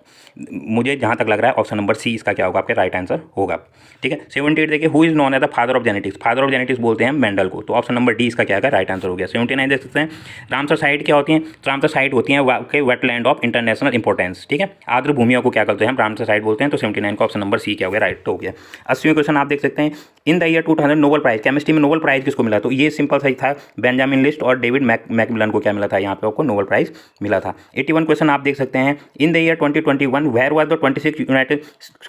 A: मुझे जहाँ तक लग रहा है ऑप्शन नंबर सी इसका क्या होगा, आपके राइट आंसर होगा। ठीक है 78 देखिए who is known as the father of genetics. Father of genetics बोलते हैं मेंडल को, तो ऑप्शन नंबर डी इसका क्या है, राइट आंसर हो गया। 79 देख सकते हैं रामसर साइट क्या होती है। तो रामसर साइट होती है के वेटलैंड ऑफ इंटरनेशनल इंपॉर्टेंस। ठीक है आर्द्र भूमियों को क्या करते हैं हम रामसर साइट बोलते हैं। तो 79 का ऑप्शन नंबर सी क्या हो गया, राइट हो गया। 80वें क्वेश्चन आप देख सकते हैं in the year 2000 Nobel prize chemistry में नोबेल प्राइज किसको मिला। तो ये सिंपल सही था, बेंजामिन लिस्ट और डेविड मैकमिलन को क्या मिला था, यहाँ पे आपको नोबेल प्राइज मिला था। 81 क्वेश्चन आप देख सकते हैं in the year 2021 where was the 26 United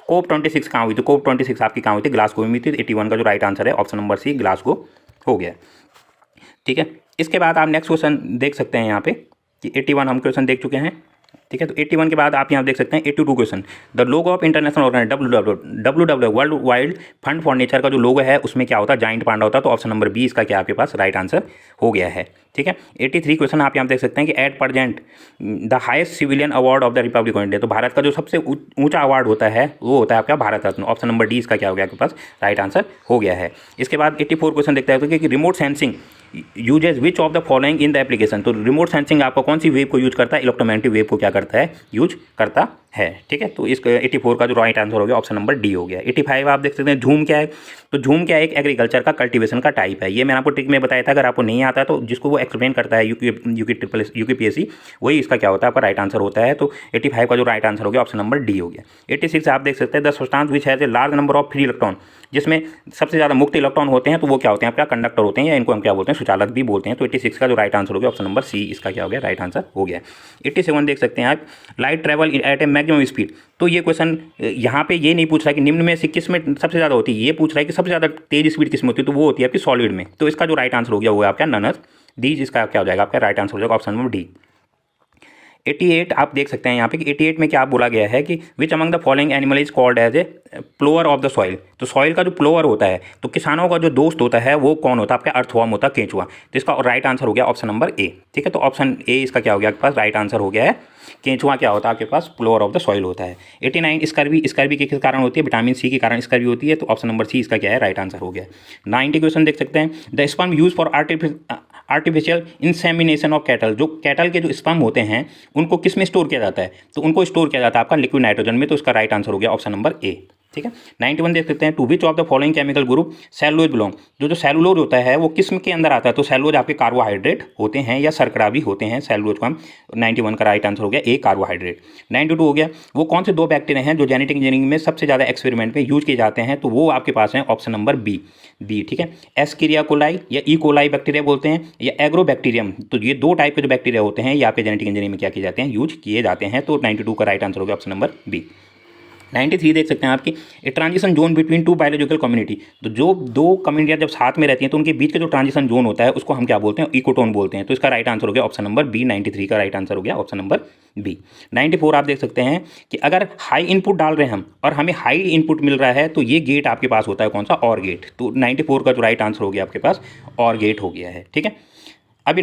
A: COP 26 कहाँ हुई। तो कोप 26 आपकी कहाँ हुई थी, ग्लासगो में हुई थी। 81 का जो राइट आंसर है ऑप्शन नंबर सी ग्लासगो हो गया। ठीक है इसके बाद आप नेक्स्ट क्वेश्चन देख सकते हैं यहाँ पे कि 81 हम क्वेश्चन देख चुके हैं। ठीक है तो 81 के बाद आप यहाँ देख सकते हैं 82 question the logo of international organisation WWF world wide fund for nature का जो लोगो है उसमें क्या होता है, जाइंट पांडा होता है। तो ऑप्शन नंबर बी इसका क्या आपके पास राइट आंसर हो गया है। ठीक है 83 क्वेश्चन आप यहाँ देख सकते हैं कि at present the highest civilian award of the Republic of India. तो भारत का जो सबसे ऊंचा अवार्ड होता है वो होता है आपका Bharat Ratna. Option number D इसका क्या हो गया आपके पास राइट आंसर हो गया है। इसके बाद 84 क्वेश्चन देखते हैं कि remote sensing uses which of the following in the application. तो रिमोट सेंसिंग आपको कौन सी वेव को यूज करता है, इलेक्ट्रोमैग्नेटिक वेव को क्या करता है, यूज करता है। ठीक है तो इस 84 का जो राइट आंसर हो गया ऑप्शन नंबर डी हो गया। 85 आप देख सकते हैं झूम क्या है। तो झूम क्या है, एक एग्रीकल्चर का कल्टीवेशन का टाइप है। ये मैंने आपको ट्रिक में बताया था, अगर आपको नहीं आता है तो जिसको वो एक्सप्लेन करता है यूपीएससी वही इसका क्या होता है आपका राइट आंसर होता है। तो 85 का जो राइट आंसर हो गया ऑप्शन नंबर डी हो गया। 86 आप देख सकते हैं the substance which has a large number of free electron, जिसमें सबसे ज़्यादा मुक्त इलेक्ट्रॉन होते हैं तो वो क्या होते हैं आपका कंडक्टर होते हैं, या इनको हम क्या बोलते हैं सुचालक भी बोलते हैं। तो 86 का जो राइट आंसर हो गया ऑप्शन नंबर सी इसका क्या हो गया राइट आंसर हो गया। 87 देख सकते हैं आप light travel at A maximum speed. तो ये क्वेश्चन यहाँ पे ये नहीं पूछ रहा है कि निम्न में से किस में सबसे ज़्यादा होती है, ये पूछ रहा है कि सबसे ज़्यादा तेज स्पीड किस में होती है। तो वो होती है आपकी सॉलिड में। तो इसका जो राइट आंसर हो गया वो है आपका नन ऑफ दीज। इसका क्या हो जाएगा आपका राइट आंसर हो जाएगा ऑप्शन नंबर डी। 88 आप देख सकते हैं यहाँ पे कि 88 में क्या बोला गया है कि which among the following animal is called as a plougher of the soil. तो सॉइल का जो प्लोअर होता है तो किसानों का जो दोस्त होता है वो कौन होता है, आपका अर्थवॉर्म होता है, केंचुआ। तो इसका राइट आंसर हो गया ऑप्शन नंबर ए। ठीक है तो ऑप्शन ए इसका क्या हो गया आपके पास राइट आंसर हो गया है। केंचुआ क्या होता है आपके पास, प्लोअर ऑफ द सॉइल होता है। 89 स्कर्वी किस कारण होती है, विटामिन सी के कारण स्कर्वी होती है। तो ऑप्शन नंबर सी इसका क्या है राइट आंसर हो गया। 90 क्वेश्चन देख सकते हैं the sperm use for artificial insemination of cattle. जो कैटल के जो स्पर्म होते हैं उनको किस में स्टोर किया जाता है, तो उनको स्टोर किया जाता है आपका लिक्विड नाइट्रोजन में। तो इसका राइट आंसर हो गया ऑप्शन नंबर ए। ठीक है 91 देख सकते हैं to which of the following chemical group cellulose belong. जो सेलुलोज होता है वो किस के अंदर आता है, तो सेलुलोज आपके कार्बोहाइड्रेट होते हैं या शर्करा भी होते हैं। सेलुलोज का 91 का राइट आंसर हो गया ए कार्बोहाइड्रेट। 92 हो गया वो कौन से दो बैक्टीरिया हैं जो जेनेटिक इंजीनियरिंग में सबसे ज़्यादा एक्सपेरिमेंट में यूज किए जाते हैं। तो वो आपके पास है ऑप्शन नंबर बी। ठीक है एस्केरिया कोलाई या ई कोलाई बैक्टीरिया बोलते हैं या एग्रोबैक्टीरियम। तो ये दो टाइप के जो बैक्टीरिया होते हैं ये आपके जेनेटिक इंजीनियरिंग में क्या किए जाते हैं, यूज किए जाते हैं। तो 92 का राइट आंसर हो गया ऑप्शन नंबर बी। 93 देख सकते हैं आपकी a transition zone between two biological community. तो जो दो कम्युनिटियाँ जब साथ में रहती हैं तो उनके बीच का जो ट्रांजिशन जोन होता है उसको हम क्या बोलते हैं, इकोटोन बोलते हैं। तो इसका राइट आंसर हो गया ऑप्शन नंबर बी। 93 का राइट आंसर हो गया ऑप्शन नंबर बी। 94 आप देख सकते हैं कि अगर हाई इनपुट डाल रहे हैं हम और हमें हाई इनपुट मिल रहा है तो ये गेट आपके पास होता है कौन सा, और गेट। तो 94 का जो राइट आंसर हो गया आपके पास और गेट हो गया है। ठीक है अभी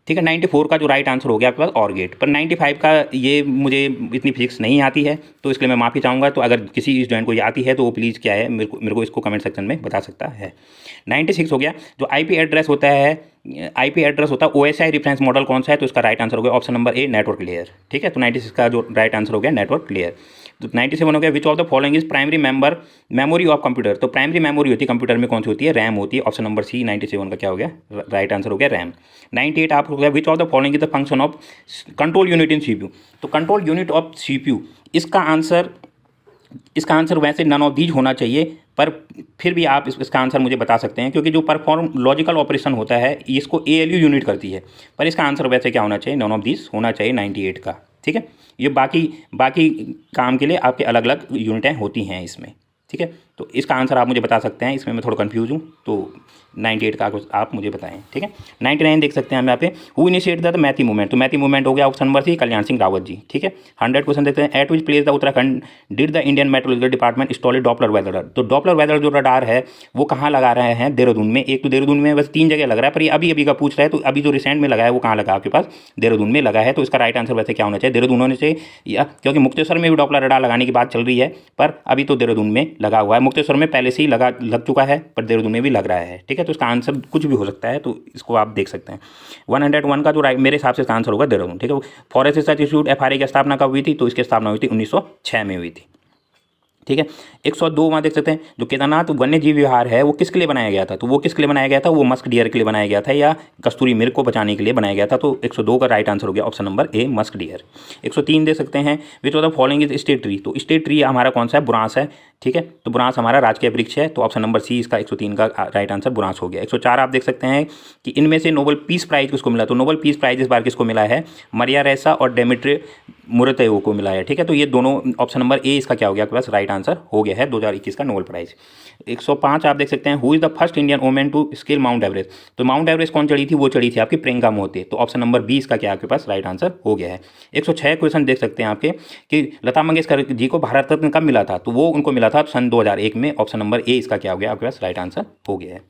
A: 94 का जो राइट आंसर हो गया आपके पास और गेट। पर 95 का ये मुझे इतनी फिजिक्स नहीं आती है तो इसके लिए मैं माफ़ी चाहूँगा। तो अगर किसी स्टूडेंट को ये आती है तो वो प्लीज़ क्या है मेरे को इसको कमेंट सेक्शन में बता सकता है। 96 हो गया जो आईपी एड्रेस होता है OSI रेफरेंस मॉडल कौन सा है, तो इसका राइट आंसर हो गया option number a network layer. ठीक है तो 96 का जो राइट आंसर हो गया नेटवर्क लेयर। तो 97 हो गया विच of the following is primary memory of computer. तो प्राइमरी मेमोरी होती है कंप्यूटर में कौन सी होती है, रैम होती है। ऑप्शन नंबर सी 97 का क्या हो गया राइट आंसर हो गया रैम। 98 आप हो गया विच of the following is the function of control unit in CPU। तो कंट्रोल यूनिट ऑफ CPU इसका आंसर इसका आंसर वैसे नन ऑफ दीज होना चाहिए, पर फिर भी आप इसका आंसर मुझे बता सकते हैं, क्योंकि जो परफॉर्म लॉजिकल ऑपरेशन होता है इसको ALU यूनिट करती है, पर इसका आंसर वैसे क्या होना चाहिए, नन ऑफ दीज होना चाहिए 98 का। ठीक है, ये बाकी काम के लिए आपके अलग अलग यूनिटें होती हैं इसमें। ठीक है, तो इसका आंसर आप मुझे बता सकते हैं, इसमें मैं थोड़ा कंफ्यूज हूँ, तो 98 का आप मुझे बताएं। ठीक है, 99 देख सकते हैं हम यहाँ पे, who initiate the Maithi movement, तो मैथी मूवमेंट हो गया option number C, Kalyan Singh Rawat ji. ठीक है, 100 क्वेश्चन देखते हैं, at which place the Uttarakhand did the Indian meteorological department install Doppler weather radar, तो डॉपलर वेदर जो रडार है वो कहाँ लगा रहे हैं, देहरादून में। एक तो देहरादून में बस 3 जगह लग रहा है, पर ये अभी का पूछ रहा है, तो अभी जो रिसेंट में लगा है वो कहाँ लगा आपके पास, देहरादून में लगा है। तो इसका राइट आंसर वैसे क्या होना चाहिए, देहरादून होने से, या क्योंकि मुक्तेश्वर में भी डॉपलर रडार लगाने की बात चल रही है, पर अभी तो देहरादून में लगा हुआ है। मुक्तेश्वर में पहले से ही लग चुका है, पर देहरादून में भी लग रहा है। ठीक है, तो इसका आंसर कुछ भी हो सकता है, तो इसको आप देख सकते हैं। 101 का जो मेरे हिसाब से इसका आंसर होगा देहरादून। ठीक है, फॉरेस्ट रिसर्च इंस्टीट्यूट FRI की स्थापना कब हुई थी, तो इसकी स्थापना हुई थी 1906 में हुई थी। ठीक है, 102 वहाँ देख सकते हैं, जो केदारनाथ वन्य जीव विहार है वो किसके लिए बनाया गया था, तो वो किसके लिए बनाया गया था, वो मस्क डियर के लिए बनाया गया था, या कस्तूरी मृग को बचाने के लिए बनाया गया था। तो 102 का राइट आंसर हो गया ऑप्शन नंबर ए, मस्क डियर। 103 देख सकते हैं, which of the following is state tree, तो स्टेट ट्री हमारा कौन सा है, बुरांस है। ठीक है, तो बुरांस हमारा राजकीय वृक्ष है, तो ऑप्शन नंबर सी इसका 103 का राइट आंसर बुरांस हो गया। 104 आप देख सकते हैं कि इनमें से नोबेल पीस प्राइज किसको मिला, तो नोबेल पीस प्राइज इस बार किसको मिला है, मरिया रेसा और डेमिट्री मुराटोव को मिला है। ठीक है, तो ये दोनों ऑप्शन नंबर ए इसका क्या हो गया आपके पास, राइट आंसर हो गया है 2021 का नोबेल प्राइज। 105 आप देख सकते हैं, who is the first Indian women to scale Mount Everest, तो माउंट एवरेस्ट कौन चढ़ी थी, वो चढ़ी थी आपकी प्रियंका मोहिते, तो ऑप्शन नंबर बी इसका क्या आपके पास राइट आंसर हो गया है। 106 क्वेश्चन देख सकते हैं आपके कि लता मंगेशकर जी को भारत रत्न कब मिला था, तो वो उनको मिला था सन 2001 में, ऑप्शन नंबर ए इसका क्या हो गया आपके पास राइट आंसर हो गया है।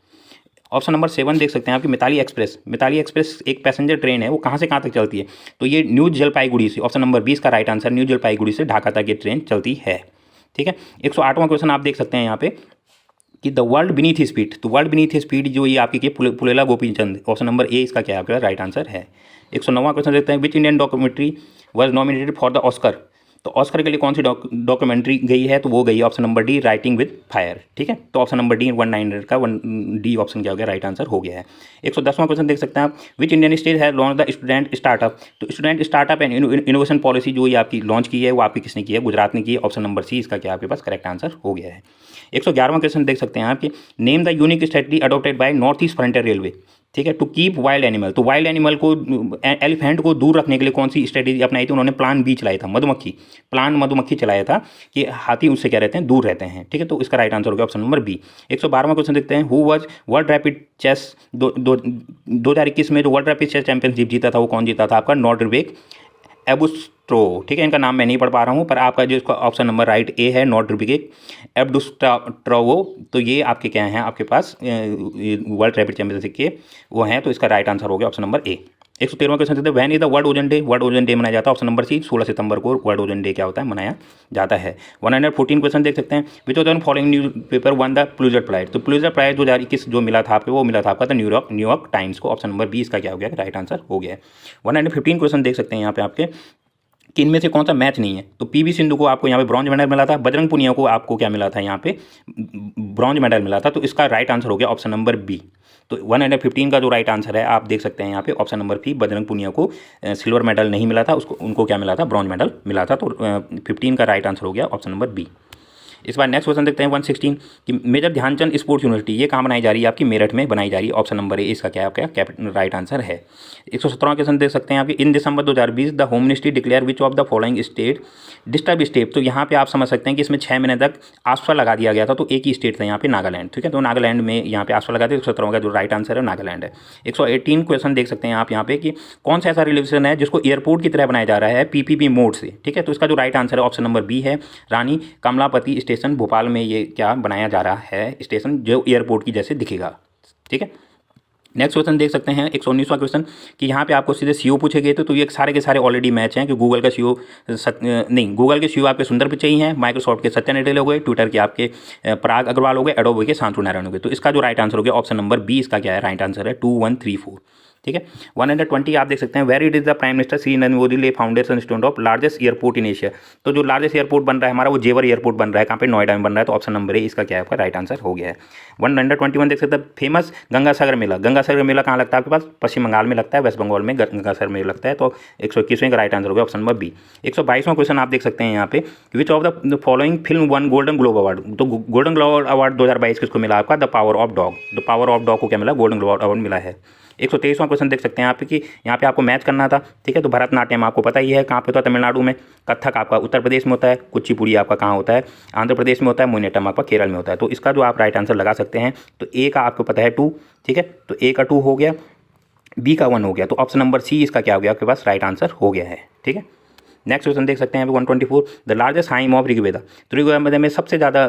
A: ऑप्शन नंबर 7 देख सकते हैं आपकी मिताली एक्सप्रेस, मिताली एक्सप्रेस एक पैसेंजर ट्रेन है, वो कहाँ से कहाँ तक चलती है, तो ये न्यू जलपाईगुड़ी से, ऑप्शन नंबर 20 का राइट आंसर, न्यू जलपाईगुड़ी से ढाका तक ये ट्रेन चलती है। ठीक है, 108वां क्वेश्चन आप देख सकते हैं यहाँ पे कि द वर्ल्ड बीनीथ स्पीड, तो वर्ल्ड बीनीथ स्पीड जो ये आपकी पुलेला गोपीचंद, ऑप्शन नंबर ए इसका क्या आपका राइट आंसर है। 109वां क्वेश्चन देखते हैं, which Indian documentary was nominated for the Oscar, तो ऑस्कर के लिए कौन सी डॉक्यूमेंट्री गई है, तो वो गई है option number D, writing with fire. ठीक है, तो ऑप्शन नंबर डी 198 का 1D ऑप्शन क्या हो गया राइट आंसर हो गया है। 110वां क्वेश्चन देख सकते हैं आप, विच इंडियन स्टेट है लॉन्च द स्टूडेंट स्टार्टअप, तो student startup and innovation policy जो ये आपकी लॉन्च की है वो आपकी किसने की है, गुजरात ने की है, ऑप्शन नंबर सी इसका क्या आपके पास करेक्ट आंसर हो गया है। 111वां क्वेश्चन देख सकते हैं आपकी, name the unique strategy adopted by north east frontier railway, ठीक है, टू कीप वाइल्ड एनिमल, तो वाइल्ड एनिमल को, एलिफेंट को दूर रखने के लिए कौन सी स्ट्रेटेजी अपनाई थी, उन्होंने प्लान बी चलाया था, मधुमक्खी चलाया था कि हाथी उससे क्या रहते हैं, दूर रहते हैं। ठीक है, तो इसका राइट आंसर हो गया ऑप्शन नंबर बी। 112वां क्वेश्चन देखते हैं, who was world rapid chess 2021 में जो वर्ल्ड रैपिड चेस चैंपियनशिप जीता था वो कौन जीता था आपका, नॉर्डविक एबुस्ट्रो। ठीक है, इनका नाम मैं नहीं पढ़ पा रहा हूँ, पर आपका जो इसका ऑप्शन नंबर राइट ए है, नॉर्डविक एबुस्ट्रोवो, तो ये आपके क्या हैं आपके पास वर्ल्ड रैपिड चैंपियनशिप के वो हैं, तो इसका राइट आंसर हो गया ऑप्शन नंबर ए। 113वां क्वेश्चन देते हैं, when is the world ozone day, world ozone day मनाया जाता है, ऑप्शन नंबर सी 16 सितंबर को वर्ल्ड ओजोन डे क्या होता है मनाया जाता है। 114 क्वेश्चन देख सकते हैं, which of the following newspaper won the Pulitzer prize, तो पुलित्जर प्राइज 2021 जो मिला था आपको वो मिला था आपका द न्यूयॉर्क टाइम्स को, ऑप्शन नंबर बी इसका क्या हो गया राइट आंसर हो गया है। 115 क्वेश्चन देख सकते हैं यहाँ पे आपके कि इनमें से कौन सा मैच नहीं है, तो PV सिंधु को आपको यहाँ पे ब्रॉन्ज मेडल मिला था, बजरंग पुनिया को आपको क्या मिला था यहाँ पे ब्रॉन्ज मेडल मिला था, तो इसका राइट आंसर हो गया ऑप्शन नंबर बी। तो 115 का जो राइट आंसर है आप देख सकते हैं यहाँ पे option number B, Bajrang Punia को सिल्वर मेडल नहीं मिला था, उसको उनको क्या मिला था, ब्रॉन्ज मेडल मिला था, तो 15 का राइट आंसर हो गया ऑप्शन नंबर बी। इस बार नेक्स्ट क्वेश्चन देखते हैं 116 कि मेजर ध्यानचंद स्पोर्ट्स यूनिवर्सिटी ये कहाँ बनाई जा रही है, आपकी मेरठ में बनाई जा रही है, ऑप्शन नंबर ए इसका क्या आपका राइट आंसर है। 117वां क्वेश्चन देख सकते हैं आपकी, इन दिसंबर 2020 the home ministry declare which of the following state disturb state, तो यहाँ पे आप समझ सकते हैं कि इसमें 6 महीने तक आसफा लगा दिया गया था, तो एक ही स्टेट था यहाँ पे नागालैंड। ठीक है, तो नागालैंड में यहाँ पे आसफा लगा दिया, 117वां का जो राइट आंसर है नागालैंड है। 118 क्वेश्चन देख सकते हैं आप यहाँ पे कि कौन सा ऐसा रेलवे है जिसको एयरपोर्ट की तरह बनाया जा रहा है PPP मोड से। ठीक है, तो इसका जो राइट आंसर है ऑप्शन नंबर बी है, रानी कमलापति स्टेशन भोपाल में ये क्या बनाया जा रहा है स्टेशन, जो एयरपोर्ट की जैसे दिखेगा। ठीक है, नेक्स्ट क्वेश्चन देख सकते हैं 119वां क्वेश्चन कि यहाँ पे आपको सीधे CEO पूछे गए थे, तो ये सारे के सारे ऑलरेडी मैच हैं कि गूगल का CEO गूगल के CEO आपके सुंदर पिचई हैं, माइक्रोसॉफ्ट के सत्या नडेला हो गए, ट्विटर के आपके पराग अग्रवाल हो गए, एडोबे के शांतनु नारायण हो गए, तो इसका जो राइट आंसर हो गया ऑप्शन नंबर बी इसका क्या है राइट आंसर है 2134। ठीक है। 120 आप देख सकते हैं, where it is the prime minister Shri Narendra Modi lay foundation stone of largest airport in Asia. तो जो लार्जेस्ट एयरपोर्ट बन रहा है हमारा वो जेवर एयरपोर्ट बन रहा है, कहाँ पे, नोएडा में बन रहा है। तो ऑप्शन नंबर ए इसका क्या है, आपका राइट आंसर हो गया है। 121 देख सकते हैं, फेमस गंगासागर मेला। गंगासागर मेला कहाँ लगता है आपके पास, पश्चिम बंगाल में लगता है, वेस्ट बंगाल में गंगासागर मेला लगता है। तो 121वें का राइट आंसर हो गया ऑप्शन नंबर बी। 122वां क्वेश्चन आप देख सकते हैं यहाँ पे, विच of the following film one golden globe award. तो गोल्डन ग्लोब अवार्ड 2022 किसको मिला आपका, the power of dog. The power of dog को क्या मिला, गोल्डन ग्लोब अवार्ड मिला है। 123वां क्वेश्चन देख सकते हैं आप कि यहाँ पे आपको मैच करना था, ठीक है। तो भरतनाट्यम आपको पता ही है कहाँ पे होता है, तमिलनाडु में। कथक आपका उत्तर प्रदेश में होता है। कुचिपुड़ी आपका कहाँ होता है, आंध्र प्रदेश में होता है। मोहिनीअट्टम आपका केरल में होता है। तो इसका जो आप राइट आंसर लगा सकते हैं, तो ए का आपको पता है 2, ठीक है। तो ए का 2 हो गया, बी का 1 हो गया। तो ऑप्शन नंबर सी इसका क्या हो गया, आपके पास राइट आंसर हो गया है, ठीक है। नेक्स्ट क्वेश्चन देख सकते हैं 124, the largest hymn of Rigveda. तो ऋग्वेदा में सबसे ज़्यादा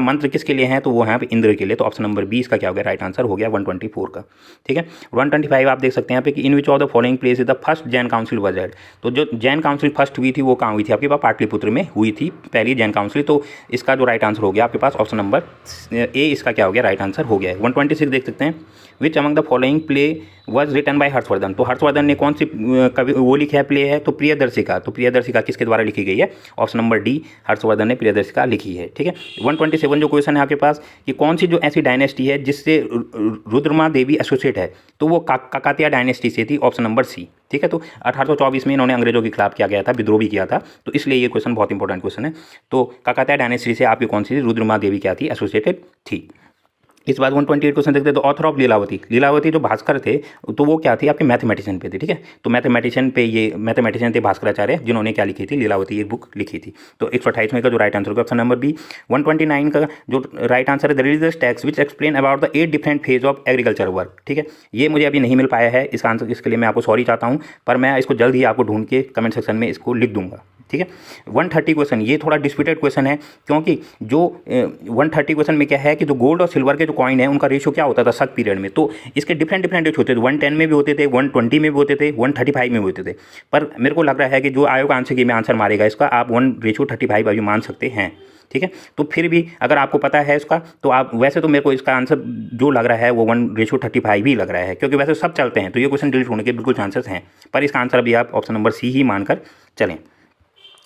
A: मंत्र किसके लिए हैं, तो वो है पे इंद्र के लिए। तो ऑप्शन नंबर 20 का क्या हो गया, राइट आंसर हो गया 124 का, ठीक है। 125 आप देख सकते हैं यहाँ पे कि in which of the following place is the first Jain council was held. तो जो जैन काउंसिल फर्स्ट हुई थी वो कहाँ हुई थी, आपके पास पाटलिपुत्र में हुई थी पहली जैन काउंसिल। तो इसका जो राइट आंसर हो गया आपके पास ऑप्शन नंबर ए इसका क्या हो गया, राइट आंसर हो गया है। 126 देख सकते हैं, which among the following play was written by Harshvardhan. तो हर्षवर्धन ने कौन सी कवि वो लिखा है प्ले है, तो प्रियदर्शिका। तो प्रियदर्शिका किसके द्वारा लिखी गई है, ऑप्शन नंबर डी, हर्षवर्धन ने प्रियदर्शिका लिखी है, ठीक है। 127 जो क्वेश्चन है आपके पास कि कौन सी जो ऐसी डायनेस्टी है जिससे रुद्रमा देवी एसोसिएट है, तो वो काकातिया डायनेस्टी से थी, ऑप्शन नंबर सी, ठीक है। तो 1824 में इन्होंने अंग्रेजों के खिलाफ किया गया था, विद्रोह भी किया था। तो इसलिए ये क्वेश्चन बहुत इंपॉर्टेंट क्वेश्चन है। तो काकातिया डायनेस्टी से आपकी कौन सी रुद्रमा देवी क्या थी, एसोसिएटेड थी। इस बार 128 क्वेश्चन देखते हैं, तो ऑथर ऑफ लीलावती। लीलावती जो भास्कर थे, तो वो क्या थी, आपके मैथमेटिशियन पे थे, ठीक है। तो मैथमेटिशियन थे भास्कराचार्य, जिन्होंने क्या लिखी थी, लीलावती एक बुक लिखी थी। तो 128 का जो राइट आंसर होगा ऑप्शन नंबर बी। 129 का जो राइट आंसर है, the religious text which explain about the 8 different phase of agriculture work, ठीक है। ये मुझे अभी नहीं मिल पाया है इसका आंसर, इसके लिए मैं आपको सॉरी चाहता हूँ, पर मैं इसको जल्द ही आपको ढूंढ के कमेंट सेक्शन में इसको लिख दूंगा, ठीक है। 130 क्वेश्चन ये थोड़ा डिस्प्यूटेड क्वेश्चन है, क्योंकि जो 130 क्वेश्चन में क्या है कि जो गोल्ड और सिल्वर के जो कॉइन है उनका रेशियो क्या होता था सत पीरियड में। तो इसके डिफरेंट रेशियो होते थे, 110 में भी होते थे, 120 में भी होते थे, 135 में भी होते थे। पर मेरे को लग रहा है कि जो आयोग आंसर की में आंसर मारेगा इसका, आप 1:35 अभी मान सकते हैं, ठीक है। तो फिर भी अगर आपको पता है इसका, तो आप वैसे तो मेरे को इसका आंसर जो लग रहा है वो 1:35 ही लग रहा है, क्योंकि वैसे सब चलते हैं। तो ये क्वेश्चन डिलीट होने के बिल्कुल चांसेस हैं, पर इसका आंसर अभी आप ऑप्शन नंबर सी ही मानकर चलें।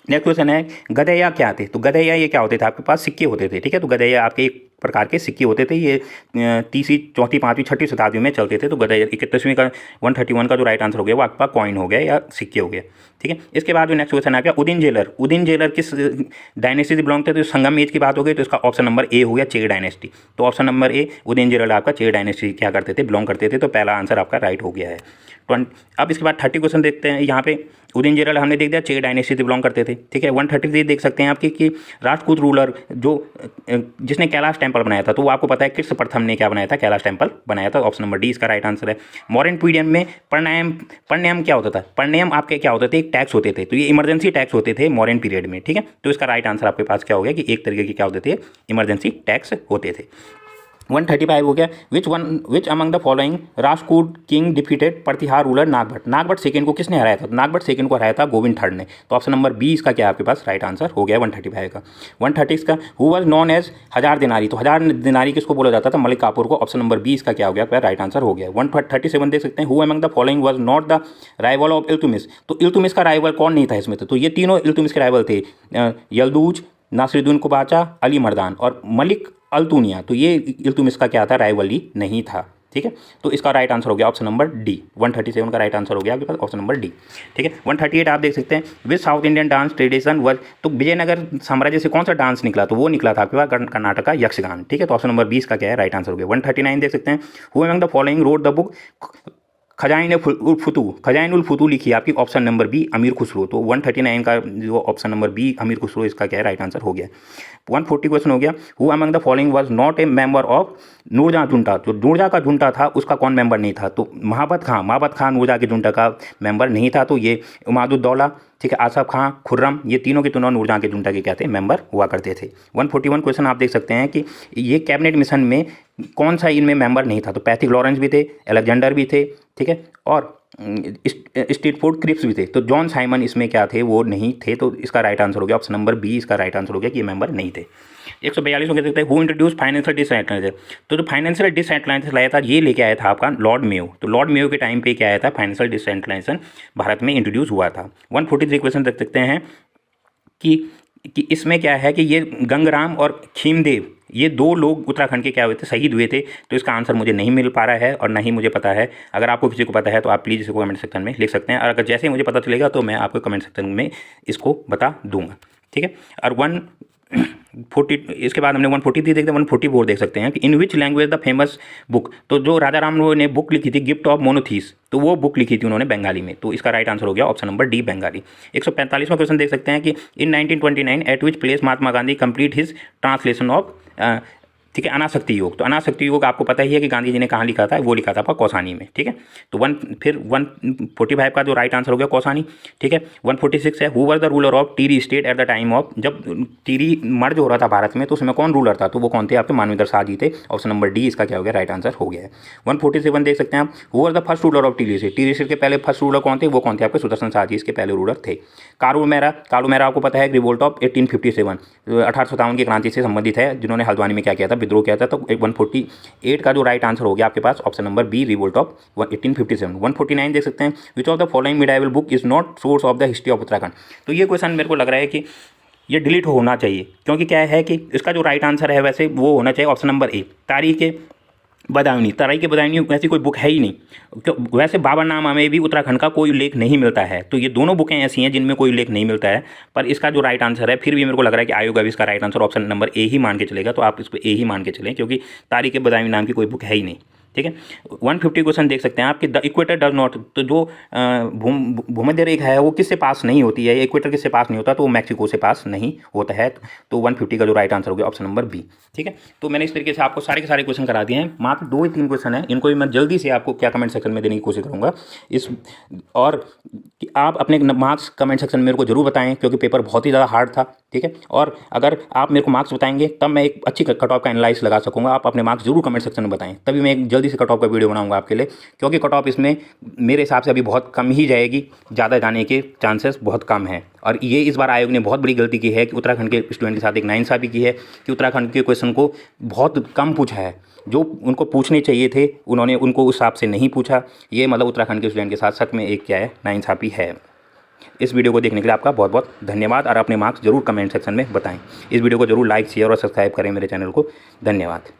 A: नेक्स्ट क्वेश्चन है, गधैया क्या थे। तो गधैया ये क्या होते थे, आपके पास सिक्के होते थे, ठीक है। तो गधैया आपके एक प्रकार के सिक्के होते थे, ये 3वीं 4वीं 5वीं 6वीं शताब्दी में चलते थे। तो गधैया 31वीं का 131 का जो राइट आंसर हो गया वो आपका कॉइन हो गया या सिक्के हो गए, ठीक है। इसके बाद जो नेक्स्ट क्वेश्चन आ गया, उदिन जेलर। उदिन जेलर किस डायनेस्टी से बिलोंग थे, तो संगम एज की बात हो गई। तो इसका ऑप्शन नंबर ए हो गया, चेर डायनेस्टी। तो ऑप्शन नंबर ए, उदिन जेलर आपका चेर डायनेस्टी क्या करते थे, बिलोंग करते थे। तो पहला आंसर आपका राइट हो गया है। अब इसके बाद 30 क्वेश्चन देखते हैं। यहाँ पे उदिन जेलर हमने देख दिया चेर डायनेस्टी से बिलोंग करते थे, ठीक है। 133 देख सकते हैं आपकी कि राजपूत रूलर जो जिसने कैलाश टेम्पल बनाया था, तो वो आपको पता है कृष्ण प्रथम ने क्या बनाया था, कैलाश टेम्पल बनाया था। ऑप्शन नंबर डी इसका राइट आंसर है। मॉडर्न पीरियड में प्राणायाम क्या होता था, प्राणायाम आपके क्या होते थे, एक टैक्स होते थे। तो ये इमरजेंसी टैक्स होते थे मॉडर्न पीरियड में, ठीक है। तो इसका राइट आंसर आपके पास क्या हो गया कि एक तरीके के क्या होते थे, इमरजेंसी टैक्स होते थे। 135 हो गया, which among the following Rajput king defeated Pratihara ruler Nagabhata. Nagabhata second को किसने हराया था, नागभट्ट सेकेंड को हराया था गोविंद थर्ड ने। तो ऑप्शन नंबर बी इसका क्या आपके पास राइट आंसर हो गया 135 का। 130 का, हु वाज नॉन एज हजार दिनारी। तो हजार दिनारी किसको बोला जाता था, मलिक काफूर को। ऑप्शन नंबर बी इसका क्या हो गया, राइट आंसर हो गया। 137 देख सकते हैं, who among the following was not the rival of Iltutmish. तो इल्तुमिश का राइवल कौन नहीं था इसमें, तो ये तीनों इल्तुमिश के राइवल थे, यल्दूज, नासिरुद्दीन कुबाचा, अली मर्दान और मलिक अल्तुनिया। तो ये इल्तुमिश का क्या था, राइवली नहीं था, ठीक है। तो इसका राइट आंसर हो गया ऑप्शन नंबर डी। 137 का राइट आंसर हो गया आपके पास ऑप्शन नंबर डी, ठीक है। 138 आप देख सकते हैं, which South Indian dance tradition word. तो विजयनगर साम्राज्य से कौन सा डांस निकला, तो वो निकला था आपके पास कर्नाटक का यक्षगान, ठीक है। तो ऑप्शन नंबर 20 का क्या है, राइट आंसर हो गया। 139 देख सकते हैं, who among the following wrote the book Khazain ul Futuh लिखी है आपकी। ऑप्शन नंबर बी अमीर खुसरो। तो 139 का जो ऑप्शन नंबर बी अमीर खुसरो इसका क्या है, राइट आंसर हो गया। 140 क्वेश्चन हो गया, who among the following was not a member of Noor Jahan junta. जो नूरजहां का जुंटा था उसका कौन मेंबर नहीं था, तो महाबत खां नूरजहां के जुंटा का मेंबर नहीं था। तो ये उमादुद्दौला, ठीक है, आसफ खां, खुर्रम, ये तीनों के तीनों नूरजहां के जुंटा के क्या थे, मेंबर हुआ करते थे। 141 क्वेश्चन आप देख सकते हैं कि ये कैबिनेट मिशन में कौन सा इनमें मेंबर नहीं था, तो पैथिक लॉरेंस भी थे, अलेक्जेंडर भी थे, ठीक है, और स्ट्रीटफोर्ड क्रिप्स भी थे। तो जॉन साइमन इसमें क्या थे, वो नहीं थे। तो इसका राइट आंसर हो गया ऑप्शन नंबर बी इसका राइट आंसर हो गया कि ये मेंबर नहीं थे। 142 में कह सकते हैं हु इंट्रोड्यूस फाइनेंशियल डिसएडवांटेज। तो जो फाइनेंशियल डिसएडवांटेज लाया था ये लेके आया था आपका लॉर्ड मेयो। तो लॉर्ड मेयो के टाइम पे क्या आया था, फाइनेंशियल डिसएडवांटेज भारत में इंट्रोड्यूस हुआ था। 143 क्वेश्चन देख सकते हैं कि इसमें क्या है कि ये गंगराम और खीमदेव ये दो लोग उत्तराखंड के क्या हुए थे, शहीद हुए थे। तो इसका आंसर मुझे नहीं मिल पा रहा है और ना ही मुझे पता है। अगर आपको किसी को पता है तो आप प्लीज़ इसको कमेंट सेक्शन में लिख सकते हैं, और अगर जैसे ही मुझे पता चलेगा तो मैं आपको कमेंट सेक्शन में इसको बता दूंगा, ठीक है। और 140 इसके बाद हमने 143 देखते हैं। 144 देख सकते हैं कि in which language the famous book. तो जो राजा राम ने बुक लिखी थी गिफ्ट ऑफ मोनोथीस, तो वो बुक लिखी थी उन्होंने बंगाली में। तो इसका राइट आंसर हो गया ऑप्शन नंबर डी बंगाली। 145वां क्वेश्चन देख सकते हैं कि in 1929 at which place Mahatma Gandhi complete his translation of, ठीक है, अनासक्ति योग। तो अनासक्ति योग आपको पता ही है कि गांधी जी ने कहाँ लिखा था, वो लिखा था आपका कौसानी में, ठीक है। तो 145 का जो राइट आंसर हो गया कौसानी, ठीक है। 146 है who were the ruler of teary state at the time of, जब टीरी मर्ज हो रहा था भारत में तो उसमें कौन रूलर था, तो वो कौन थे आपके मानवेंद्र शाह जी थे। ऑप्शन नंबर डी इसका क्या हो गया, राइट आंसर हो गया है। 147 देख सकते हैं आप who were the first ruler of teary state. Teary state के पहले फर्स्ट रूलर कौन थे, वो कौन थे आपके सुदर्शन शाह जी इसके पहले रूलर थे। कारू मेरा आपको पता है रिवोल्ट ऑफ 1857 1857 की क्रांति से संबंधित है, जिन्होंने हल्द्वानी में क्या किया था, विद्रोह किया था। तो 148 का जो राइट आंसर हो गया आपके पास option number B revolt of 1857। 149 देख सकते हैं which of the following medieval book is not source of the history of Uttarakhand. तो ये क्वेश्चन मेरे को लग रहा है कि ये डिलीट होना चाहिए, क्योंकि क्या है कि इसका जो राइट आंसर है वैसे वो होना चाहिए ऑप्शन नंबर ए तारीख के बदायूनी। तराई के बदायूनी ऐसी कोई बुक है ही नहीं, वैसे बाबरनामा में भी उत्तराखंड का कोई उल्लेख नहीं मिलता है। तो ये दोनों बुकें ऐसी हैं जिनमें कोई उल्लेख नहीं मिलता है। पर इसका जो राइट आंसर है फिर भी मेरे को लग रहा है कि आयोग अभी इसका right answer option number A ही मान के चलेगा। तो आप इसको ए ही मान के चलें, क्योंकि तारीख के बदायूनी नाम की कोई बुक है ही नहीं, ठीक है। 150 क्वेश्चन देख सकते हैं आपके द इक्वेटर डज नॉट। तो जो भूमध्य रेखा है वो किससे पास नहीं होती है, इक्वेटर किससे पास नहीं होता, तो वो मैक्सिको से पास नहीं होता है। तो 150 का जो राइट आंसर हो गया ऑप्शन नंबर बी, ठीक है। तो मैंने इस तरीके से आपको सारे के सारे क्वेश्चन करा दिए हैं। मात्र 2 ही 3 क्वेश्चन हैं, इनको भी मैं जल्दी से आपको क्या कमेंट सेक्शन में देने की कोशिश करूँगा इस, और कि आप अपने मार्क्स कमेंट सेक्शन में मेरे को जरूर बताएं, क्योंकि पेपर बहुत ही ज़्यादा हार्ड था, ठीक है। और अगर आप मेरे को मार्क्स बताएंगे तब मैं एक अच्छी कट ऑफ का एनालाइज लगा सकूँगा। आप अपने मार्क्स जरूर कमेंट सेक्शन में बताएं, तभी मैं एक जल्दी से कट ऑफ का वीडियो बनाऊंगा आपके लिए, क्योंकि कट ऑफ इसमें मेरे हिसाब से अभी बहुत कम ही जाएगी, ज़्यादा जाने के चांसेस बहुत कम हैं। और ये इस बार आयोग ने बहुत बड़ी गलती की है कि उत्तराखंड के स्टूडेंट के साथ एक नाइंसाफ़ी की है कि उत्तराखंड के क्वेश्चन को बहुत कम पूछा है। जो उनको पूछने चाहिए थे उन्होंने उनको उस हिसाब से नहीं पूछा। ये मतलब उत्तराखंड के स्टूडेंट के साथ सच में एक क्या है, नाइंसाफ़ी है। इस वीडियो को देखने के लिए आपका बहुत बहुत धन्यवाद, और अपने मार्क्स जरूर कमेंट सेक्शन में बताएं। इस वीडियो को जरूर लाइक शेयर और सब्सक्राइब करें मेरे चैनल को। धन्यवाद।